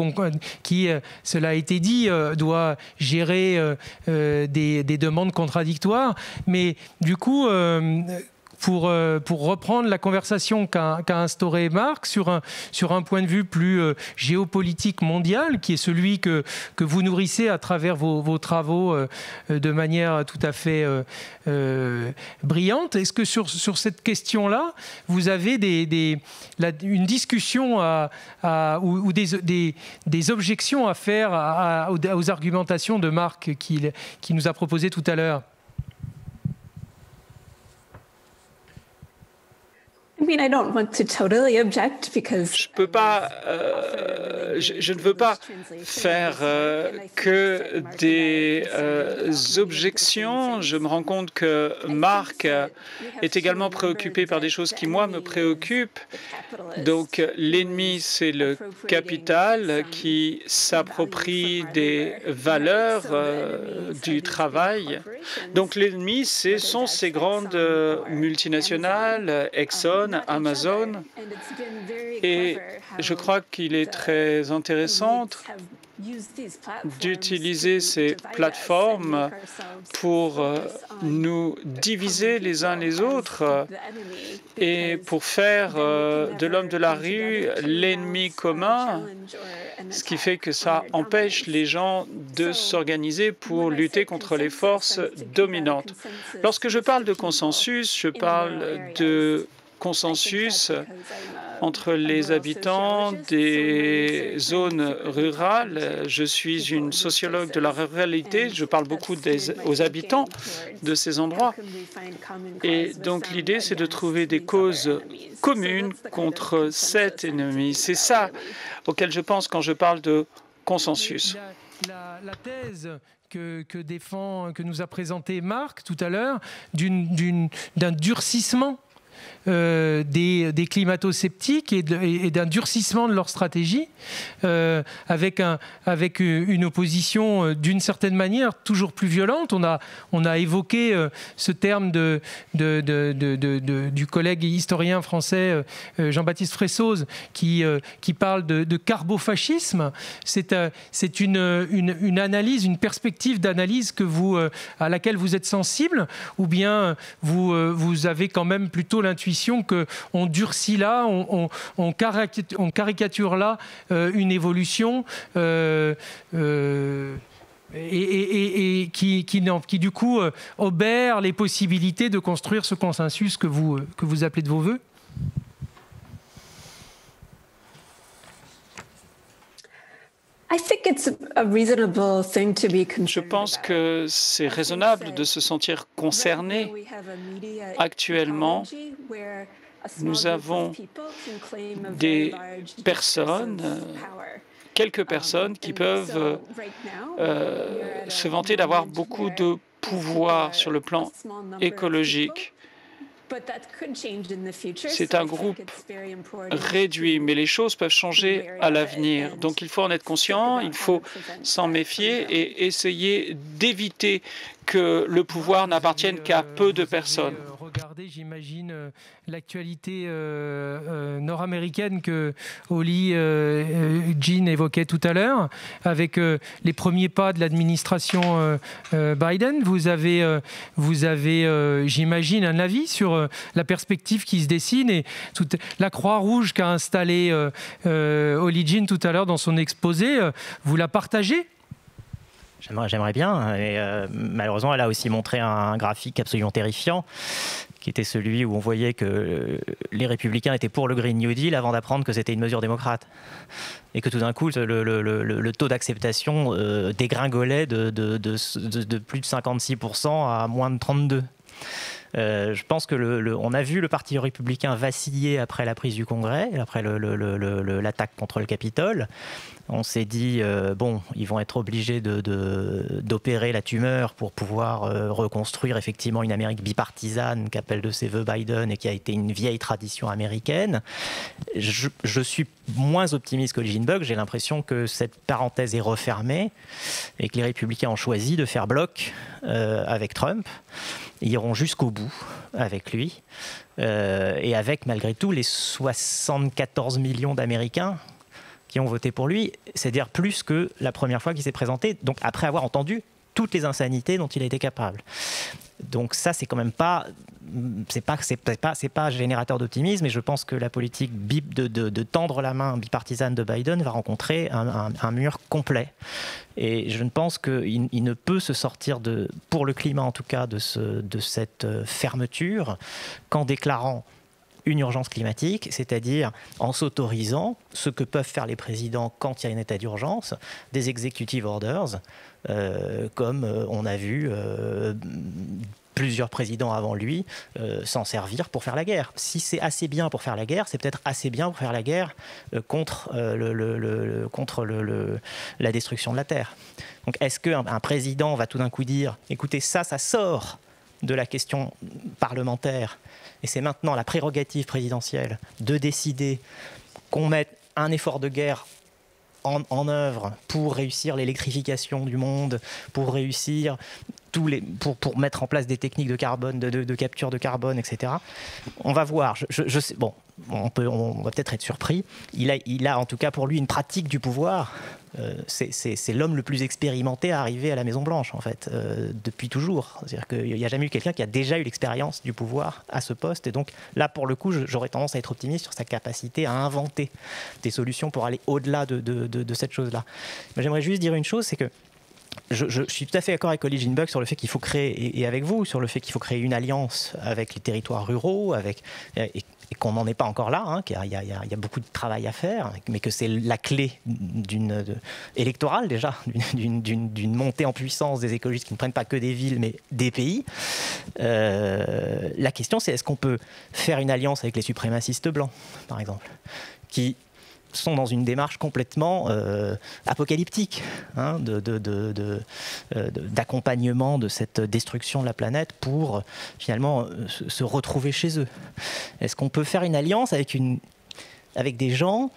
qui, cela a été dit, doit gérer des demandes contradictoires. Mais du coup, pour reprendre la conversation qu'a instaurée Marc sur un point de vue plus géopolitique mondial, qui est celui que vous nourrissez à travers vos travaux de manière tout à fait brillante. Est-ce que sur cette question-là, vous avez une discussion ou des objections à faire aux argumentations de Marc qui nous a proposées tout à l'heure? Je ne veux pas faire que des objections. Je me rends compte que Marc est également préoccupé par des choses qui, moi, me préoccupent. Donc, l'ennemi, c'est le capital qui s'approprie des valeurs du travail. Donc, l'ennemi, ce sont ces grandes multinationales, Exxon, Amazon, et je crois qu'il est très intéressant d'utiliser ces plateformes pour nous diviser les uns les autres et pour faire de l'homme de la rue l'ennemi commun, ce qui fait que ça empêche les gens de s'organiser pour lutter contre les forces dominantes. Lorsque je parle de consensus, je parle de consensus entre les habitants des zones rurales. Je suis une sociologue de la ruralité, je parle beaucoup aux habitants de ces endroits. Et donc l'idée, c'est de trouver des causes communes contre cet ennemi. C'est ça auquel je pense quand je parle de consensus. La thèse que nous a présenté Marc tout à l'heure d'un durcissement des climato-sceptiques et d'un durcissement de leur stratégie, avec une opposition d'une certaine manière toujours plus violente. On a évoqué ce terme du collègue historien français Jean-Baptiste Fressoz qui parle de carbofascisme. C'est une analyse, une perspective d'analyse à laquelle vous êtes sensible, ou bien vous avez quand même plutôt l'intuition qu'on durcit là, on caricature là une évolution et qui du coup obère les possibilités de construire ce consensus que vous appelez de vos voeux? Je pense que c'est raisonnable de se sentir concerné. Actuellement, nous avons des personnes, quelques personnes qui peuvent se vanter d'avoir beaucoup de pouvoir sur le plan écologique. C'est un groupe réduit, mais les choses peuvent changer à l'avenir. Donc il faut en être conscient, il faut s'en méfier et essayer d'éviter que le pouvoir n'appartienne qu'à peu de personnes. Regardez, j'imagine, l'actualité nord-américaine que Holly Jean évoquait tout à l'heure, avec les premiers pas de l'administration Biden. Vous avez j'imagine, un avis sur la perspective qui se dessine et toute la Croix-Rouge qu'a installée Holly Jean tout à l'heure dans son exposé. Vous la partagez ? J'aimerais bien, et malheureusement, elle a aussi montré un graphique absolument terrifiant, qui était celui où on voyait que les républicains étaient pour le Green New Deal avant d'apprendre que c'était une mesure démocrate. Et que tout d'un coup, le taux d'acceptation dégringolait de plus de 56% à moins de 32%. Je pense que on a vu le Parti républicain vaciller après la prise du Congrès, après l'attaque contre le Capitole. On s'est dit, bon, ils vont être obligés d'opérer la tumeur pour pouvoir reconstruire effectivement une Amérique bipartisane qu'appelle de ses voeux Biden et qui a été une vieille tradition américaine. Je suis moins optimiste qu'Oli Ginbok. J'ai l'impression que cette parenthèse est refermée et que les républicains ont choisi de faire bloc avec Trump. Ils iront jusqu'au bout avec lui et avec, malgré tout, les 74 millions d'Américains qui ont voté pour lui, c'est-à-dire plus que la première fois qu'il s'est présenté, donc après avoir entendu toutes les insanités dont il a été capable. Donc ça, c'est quand même pas générateur d'optimisme, et je pense que la politique de tendre la main bipartisane de Biden va rencontrer un mur complet. Et je ne pense qu'il ne peut se sortir, pour le climat en tout cas, de cette fermeture qu'en déclarant une urgence climatique, c'est-à-dire en s'autorisant ce que peuvent faire les présidents quand il y a un état d'urgence, des executive orders, comme on a vu plusieurs présidents avant lui s'en servir pour faire la guerre. Si c'est assez bien pour faire la guerre, c'est peut-être assez bien pour faire la guerre contre la destruction de la Terre. Donc est-ce qu'un président va tout d'un coup dire « écoutez, ça sort de la question parlementaire, et c'est maintenant la prérogative présidentielle de décider qu'on mette un effort de guerre en œuvre pour réussir l'électrification du monde, pour réussir pour mettre en place des techniques de carbone, de capture de carbone, etc. On va voir. Je sais, bon, on va peut-être être surpris. Il a en tout cas pour lui une pratique du pouvoir. C'est l'homme le plus expérimenté à arriver à la Maison-Blanche, en fait, depuis toujours. C'est-à-dire qu'il n'y a jamais eu quelqu'un qui a déjà eu l'expérience du pouvoir à ce poste. Et donc là, pour le coup, j'aurais tendance à être optimiste sur sa capacité à inventer des solutions pour aller au-delà de cette chose-là. Mais j'aimerais juste dire une chose, c'est que je suis tout à fait d'accord avec Oli Ginbok sur le fait qu'il faut créer, et avec vous, sur le fait qu'il faut créer une alliance avec les territoires ruraux, et qu'on n'en est pas encore là, hein, qu'il y a beaucoup de travail à faire, mais que c'est la clé électorale déjà, d'une montée en puissance des écologistes qui ne prennent pas que des villes, mais des pays. La question, c'est est-ce qu'on peut faire une alliance avec les suprémacistes blancs, par exemple, qui sont dans une démarche complètement apocalyptique, hein, d'accompagnement de cette destruction de la planète pour finalement se retrouver chez eux. Est-ce qu'on peut faire une alliance avec des gens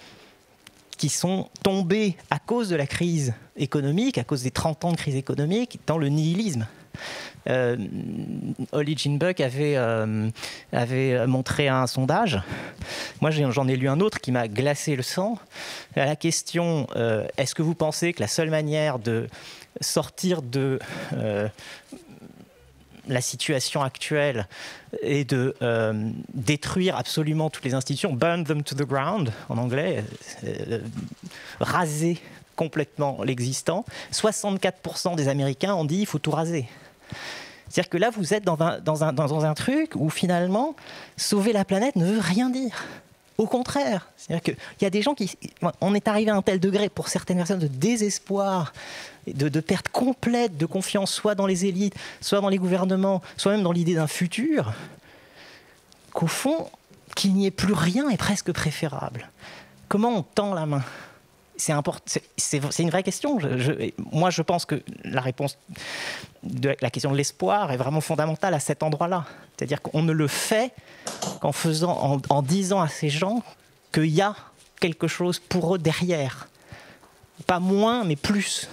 qui sont tombés à cause de la crise économique, à cause des 30 ans de crise économique, dans le nihilisme? Oli Ginbok avait montré un sondage. Moi, j'en ai lu un autre qui m'a glacé le sang. À la question est-ce que vous pensez que la seule manière de sortir de la situation actuelle est de détruire absolument toutes les institutions, burn them to the ground en anglais, raser complètement l'existant, 64% des Américains ont dit il faut tout raser. C'est-à-dire que là, vous êtes dans un truc où finalement, sauver la planète ne veut rien dire. Au contraire, c'est-à-dire qu'il y a des gens on est arrivé à un tel degré, pour certaines personnes, de désespoir, de perte complète de confiance, soit dans les élites, soit dans les gouvernements, soit même dans l'idée d'un futur, qu'au fond, qu'il n'y ait plus rien est presque préférable. Comment on tend la main ? C'est une vraie question. Moi, je pense que la réponse de la question de l'espoir est vraiment fondamentale à cet endroit-là. C'est-à-dire qu'on ne le fait en disant à ces gens qu'il y a quelque chose pour eux derrière. Pas moins, mais plus.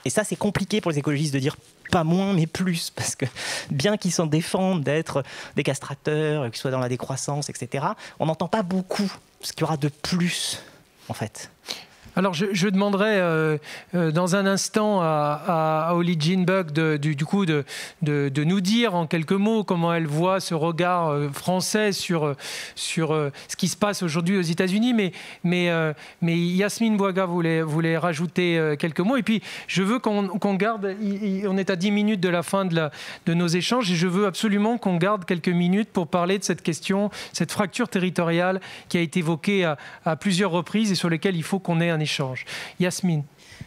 Et ça, c'est compliqué pour les écologistes de dire pas moins, mais plus. Parce que bien qu'ils s'en défendent d'être des castrateurs, qu'ils soient dans la décroissance, etc., on n'entend pas beaucoup ce qu'il y aura de plus, en fait. Alors, je demanderai dans un instant à Oli Ginbok du coup de nous dire en quelques mots comment elle voit ce regard français sur ce qui se passe aujourd'hui aux États-Unis. Mais Yasmine Bouaga voulait rajouter quelques mots. Et puis, je veux qu'on garde... On est à 10 minutes de la fin de nos échanges et je veux absolument qu'on garde quelques minutes pour parler de cette question, cette fracture territoriale qui a été évoquée à plusieurs reprises et sur laquelle il faut qu'on ait un échange. Yasmine.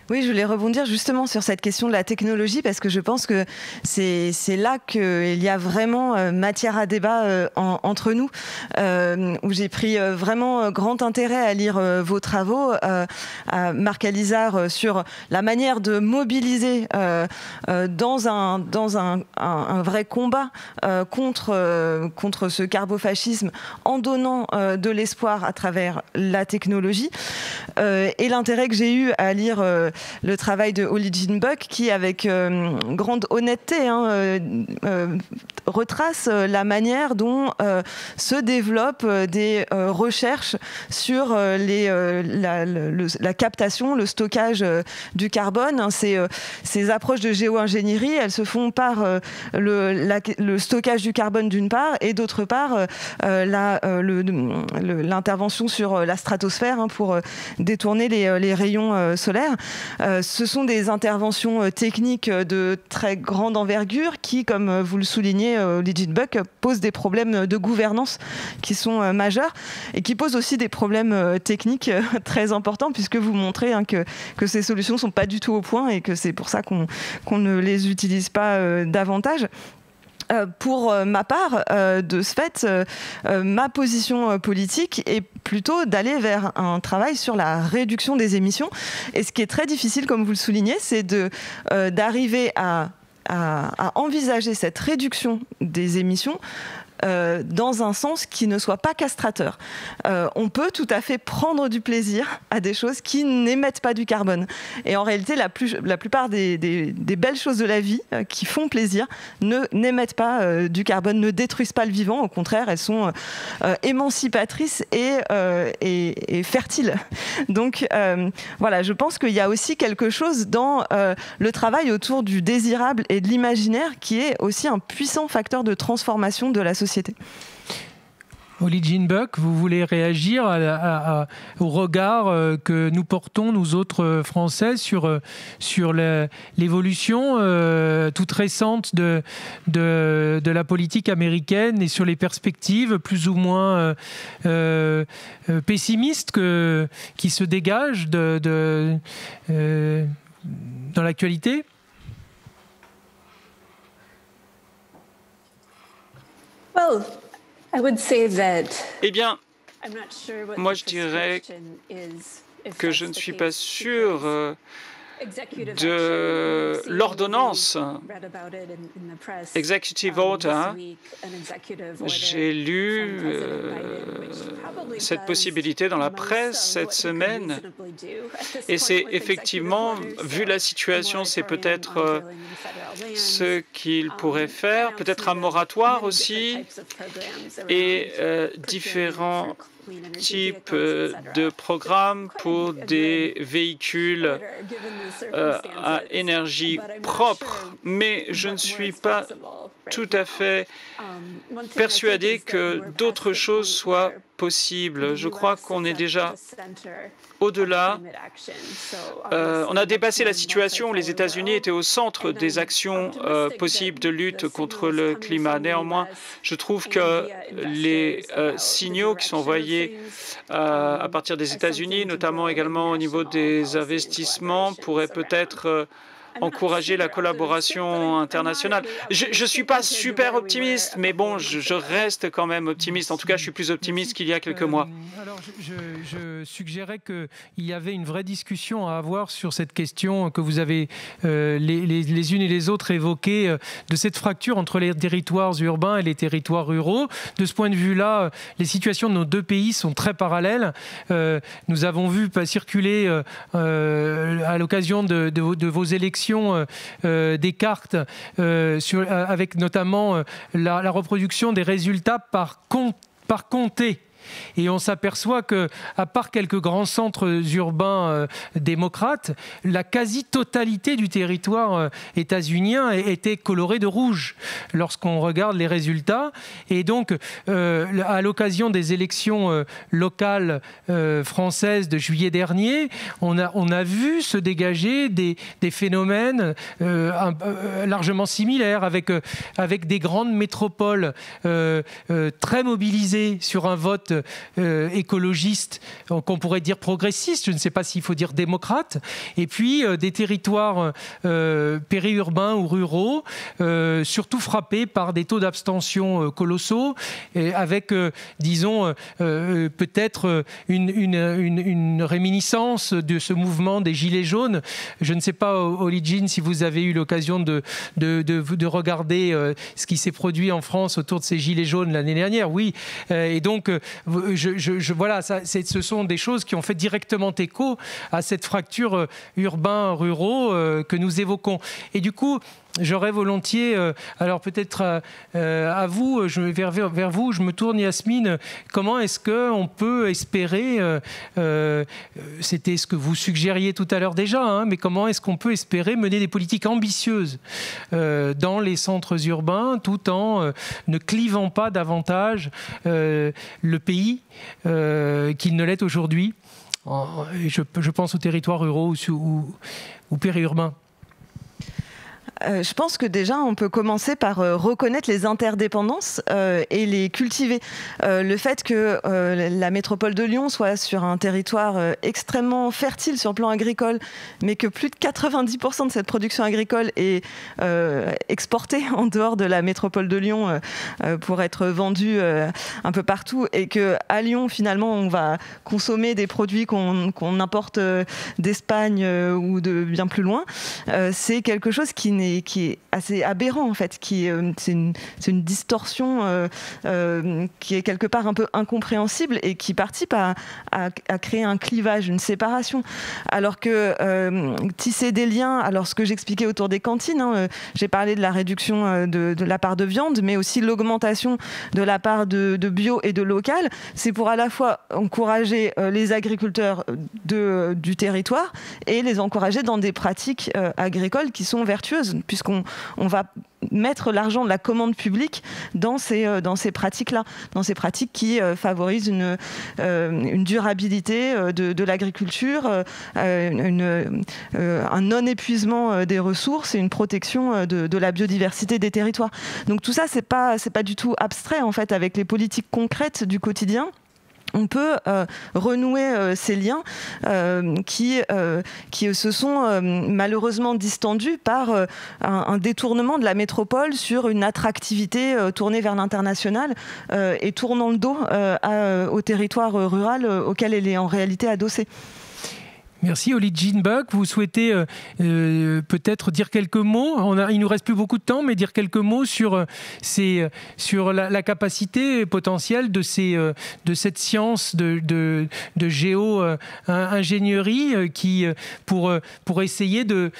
Oui, je voulais rebondir justement sur cette question de la technologie parce que je pense que c'est là qu'il y a vraiment matière à débat entre nous, où j'ai pris vraiment grand intérêt à lire vos travaux, à Marc Alizard, sur la manière de mobiliser dans un vrai combat contre ce carbofascisme en donnant de l'espoir à travers la technologie. Et l'intérêt que j'ai eu à lire le travail de Holly Jean Buck, qui, avec grande honnêteté, retrace la manière dont se développent des recherches sur la captation, le stockage du carbone. Ces approches de géo-ingénierie, elles se font par le stockage du carbone d'une part, et d'autre part l'intervention sur la stratosphère pour détourner les rayons solaires. Ce sont des interventions techniques de très grande envergure qui, comme vous le soulignez, Holly Jean Buck, posent des problèmes de gouvernance qui sont majeurs et qui posent aussi des problèmes techniques très importants, puisque vous montrez que ces solutions ne sont pas du tout au point et que c'est pour ça qu'on ne les utilise pas davantage. Pour ma part, de ce fait, ma position politique est plutôt d'aller vers un travail sur la réduction des émissions. Et ce qui est très difficile, comme vous le soulignez, c'est d'arriver à envisager cette réduction des émissions dans un sens qui ne soit pas castrateur. On peut tout à fait prendre du plaisir à des choses qui n'émettent pas du carbone. Et en réalité, la plupart des belles choses de la vie qui font plaisir n'émettent pas du carbone, ne détruisent pas le vivant. Au contraire, elles sont émancipatrices et fertiles. Donc voilà, je pense qu'il y a aussi quelque chose dans le travail autour du désirable et de l'imaginaire qui est aussi un puissant facteur de transformation de la société. Holly Jean Buck, vous voulez réagir au regard que nous portons, nous autres Français, sur l'évolution toute récente de la politique américaine et sur les perspectives plus ou moins pessimistes qui se dégagent dans l'actualité ? Eh bien, moi je dirais que je ne suis pas sûr de l'ordonnance Executive Order. J'ai lu cette possibilité dans la presse cette semaine et c'est effectivement, vu la situation, c'est peut-être ce qu'il pourrait faire, peut-être un moratoire aussi et différents types de programmes pour des véhicules à énergie propre, mais je ne suis pas tout à fait persuadé que d'autres choses soient possibles. Je crois qu'on est déjà au-delà. On a dépassé la situation où les États-Unis étaient au centre des actions possibles de lutte contre le climat. Néanmoins, je trouve que les signaux qui sont envoyés à partir des États-Unis, notamment également au niveau des investissements, pourraient peut-être encourager la collaboration internationale. Je ne suis pas super optimiste, mais bon, je reste quand même optimiste. En tout cas, je suis plus optimiste qu'il y a quelques mois. Alors, je suggérais qu'il y avait une vraie discussion à avoir sur cette question que vous avez les unes et les autres évoquée, de cette fracture entre les territoires urbains et les territoires ruraux. De ce point de vue-là, les situations de nos deux pays sont très parallèles. Nous avons vu circuler à l'occasion de vos élections des cartes avec notamment la reproduction des résultats par comté. Et on s'aperçoit qu'à part quelques grands centres urbains démocrates, la quasi-totalité du territoire états-unien était colorée de rouge lorsqu'on regarde les résultats. Et donc, à l'occasion des élections locales françaises de juillet dernier, on a vu se dégager des phénomènes largement similaires avec des grandes métropoles très mobilisées sur un vote écologistes qu'on pourrait dire progressistes, je ne sais pas s'il faut dire démocrates, et puis des territoires périurbains ou ruraux, surtout frappés par des taux d'abstention colossaux, et avec, disons, peut-être une réminiscence de ce mouvement des Gilets jaunes. Je ne sais pas, Oli Jean, si vous avez eu l'occasion de regarder ce qui s'est produit en France autour de ces Gilets jaunes l'année dernière. Oui, et donc, voilà, ce sont des choses qui ont fait directement écho à cette fracture urbain-ruraux que nous évoquons. Et du coup, j'aurais volontiers, alors peut-être à vous, vers vous, je me tourne, Yasmine, comment est-ce qu'on peut espérer, c'était ce que vous suggériez tout à l'heure déjà, hein, mais comment est-ce qu'on peut espérer mener des politiques ambitieuses dans les centres urbains tout en ne clivant pas davantage le pays qu'il ne l'est aujourd'hui. Je pense aux territoires ruraux ou périurbains. Je pense que déjà, on peut commencer par reconnaître les interdépendances et les cultiver. Le fait que la métropole de Lyon soit sur un territoire extrêmement fertile sur le plan agricole, mais que plus de 90% de cette production agricole est exportée en dehors de la métropole de Lyon pour être vendue un peu partout, et qu'à Lyon, finalement, on va consommer des produits qu'on importe d'Espagne ou de bien plus loin, c'est quelque chose qui est assez aberrant en fait, c'est une distorsion qui est quelque part un peu incompréhensible et qui participe à créer un clivage, une séparation. Alors que tisser des liens, alors ce que j'expliquais autour des cantines, hein, j'ai parlé de la réduction de la part de viande, mais aussi l'augmentation de la part de bio et de local, c'est pour à la fois encourager les agriculteurs du territoire et les encourager dans des pratiques agricoles qui sont vertueuses, puisqu'on va mettre l'argent de la commande publique dans ces pratiques-là, dans ces pratiques qui favorisent une durabilité de l'agriculture, un non-épuisement des ressources et une protection de la biodiversité des territoires. Donc tout ça, c'est pas du tout abstrait en fait avec les politiques concrètes du quotidien. On peut renouer ces liens qui se sont malheureusement distendus par un détournement de la métropole sur une attractivité tournée vers l'international et tournant le dos au territoire rural auquel elle est en réalité adossée. Merci. Oli Jean Buck, vous souhaitez peut-être dire quelques mots, il nous reste plus beaucoup de temps, mais dire quelques mots sur la capacité potentielle de cette science de géo-ingénierie pour essayer de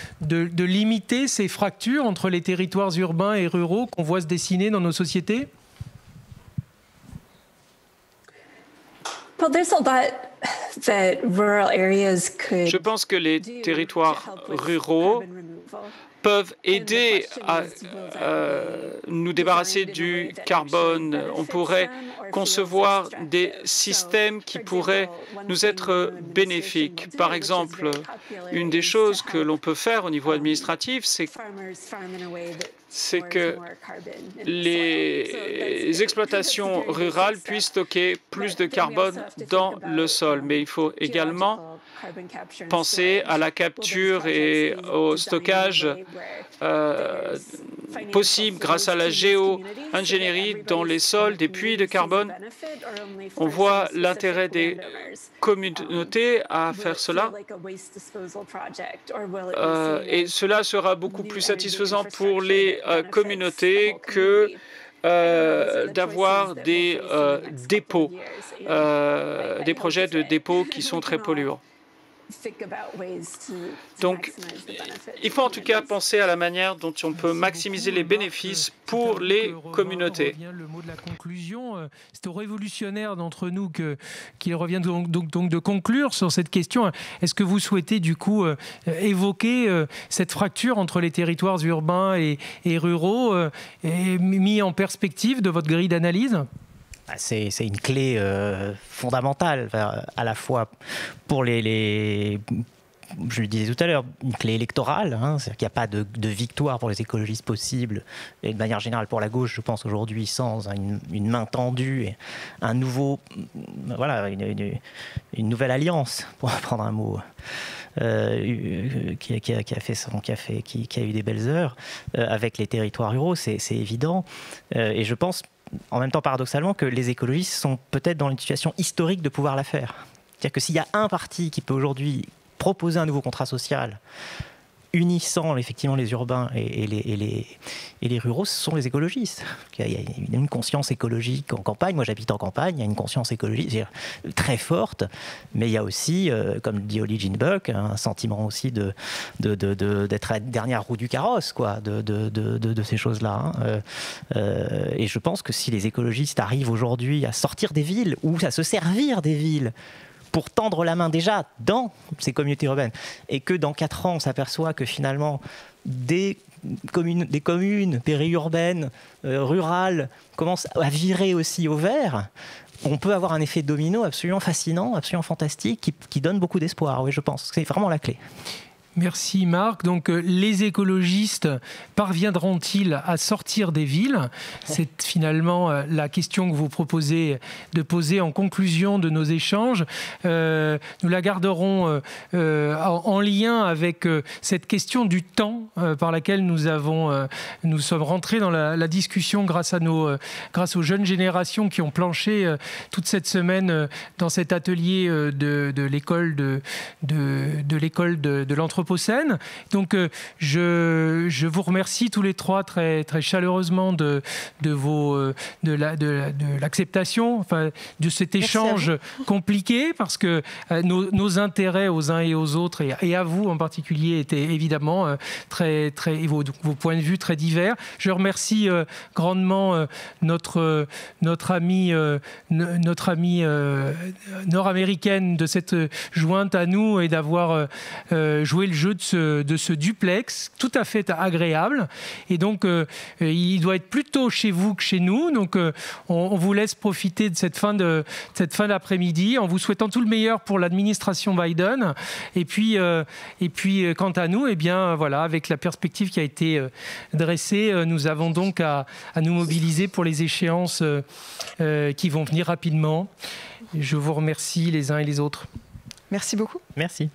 limiter ces fractures entre les territoires urbains et ruraux qu'on voit se dessiner dans nos sociétés. Well, there's a lot that rural areas could. Je pense que les territoires ruraux peuvent aider à nous débarrasser du carbone. On pourrait concevoir des systèmes qui pourraient nous être bénéfiques. Par exemple, une des choses que l'on peut faire au niveau administratif, c'est que les exploitations rurales puissent stocker plus de carbone dans le sol. Mais il faut également penser à la capture et au stockage possible grâce à la géo-ingénierie dans les sols des puits de carbone. On voit l'intérêt des communautés à faire cela et cela sera beaucoup plus satisfaisant pour les communautés que d'avoir des dépôts, des projets de dépôts qui sont très polluants. Donc, il faut en tout cas penser à la manière dont on peut maximiser les bénéfices pour les communautés. Le mot de la conclusion, c'est aux révolutionnaires d'entre nous qu'il revient donc de conclure sur cette question. Est-ce que vous souhaitez du coup évoquer cette fracture entre les territoires urbains et ruraux et mis en perspective de votre grille d'analyse ? C'est une clé fondamentale, à la fois pour les je le disais tout à l'heure, une clé électorale, c'est-à-dire qu'il n'y a pas de victoire pour les écologistes possible, et de manière générale pour la gauche, je pense aujourd'hui, sans une main tendue et un nouveau, une nouvelle alliance, pour prendre un mot qui a eu des belles heures avec les territoires ruraux, c'est évident. Et je pense, en même temps, paradoxalement, que les écologistes sont peut-être dans une situation historique de pouvoir la faire. C'est-à-dire que s'il y a un parti qui peut aujourd'hui proposer un nouveau contrat social unissant effectivement les urbains et les ruraux, ce sont les écologistes. Il y a une conscience écologique en campagne. Moi, j'habite en campagne. Il y a une conscience écologique très forte, mais il y a aussi, comme le dit Oli Ginbuck, un sentiment aussi d'être à la dernière roue du carrosse, quoi, de ces choses-là. Et je pense que si les écologistes arrivent aujourd'hui à sortir des villes ou à se servir des villes pour tendre la main déjà dans ces communautés urbaines, et que dans 4 ans, on s'aperçoit que finalement, des communes périurbaines, rurales, commencent à virer aussi au vert, on peut avoir un effet domino absolument fascinant, absolument fantastique, qui donne beaucoup d'espoir. Oui, je pense. C'est vraiment la clé. Merci Marc. Donc les écologistes parviendront-ils à sortir des villes? C'est finalement la question que vous proposez de poser en conclusion de nos échanges. Nous la garderons en lien avec cette question du temps par laquelle nous sommes rentrés dans la discussion grâce aux jeunes générations qui ont planché toute cette semaine dans cet atelier de l'école de l'Anthropocène. Donc je vous remercie tous les trois très, très chaleureusement de l'acceptation, enfin, de cet échange compliqué, parce que nos intérêts aux uns et aux autres, et à vous en particulier, étaient évidemment très, très, vos points de vue très divers. Je remercie grandement notre amie nord-américaine de s'être jointe à nous et d'avoir joué le jeu de ce duplex tout à fait agréable. Et donc, il doit être plus tôt chez vous que chez nous. Donc, on vous laisse profiter de cette fin d'après-midi en vous souhaitant tout le meilleur pour l'administration Biden. Et puis quant à nous, eh bien, voilà, avec la perspective qui a été dressée, nous avons donc à nous mobiliser pour les échéances qui vont venir rapidement. Je vous remercie les uns et les autres. Merci beaucoup. Merci.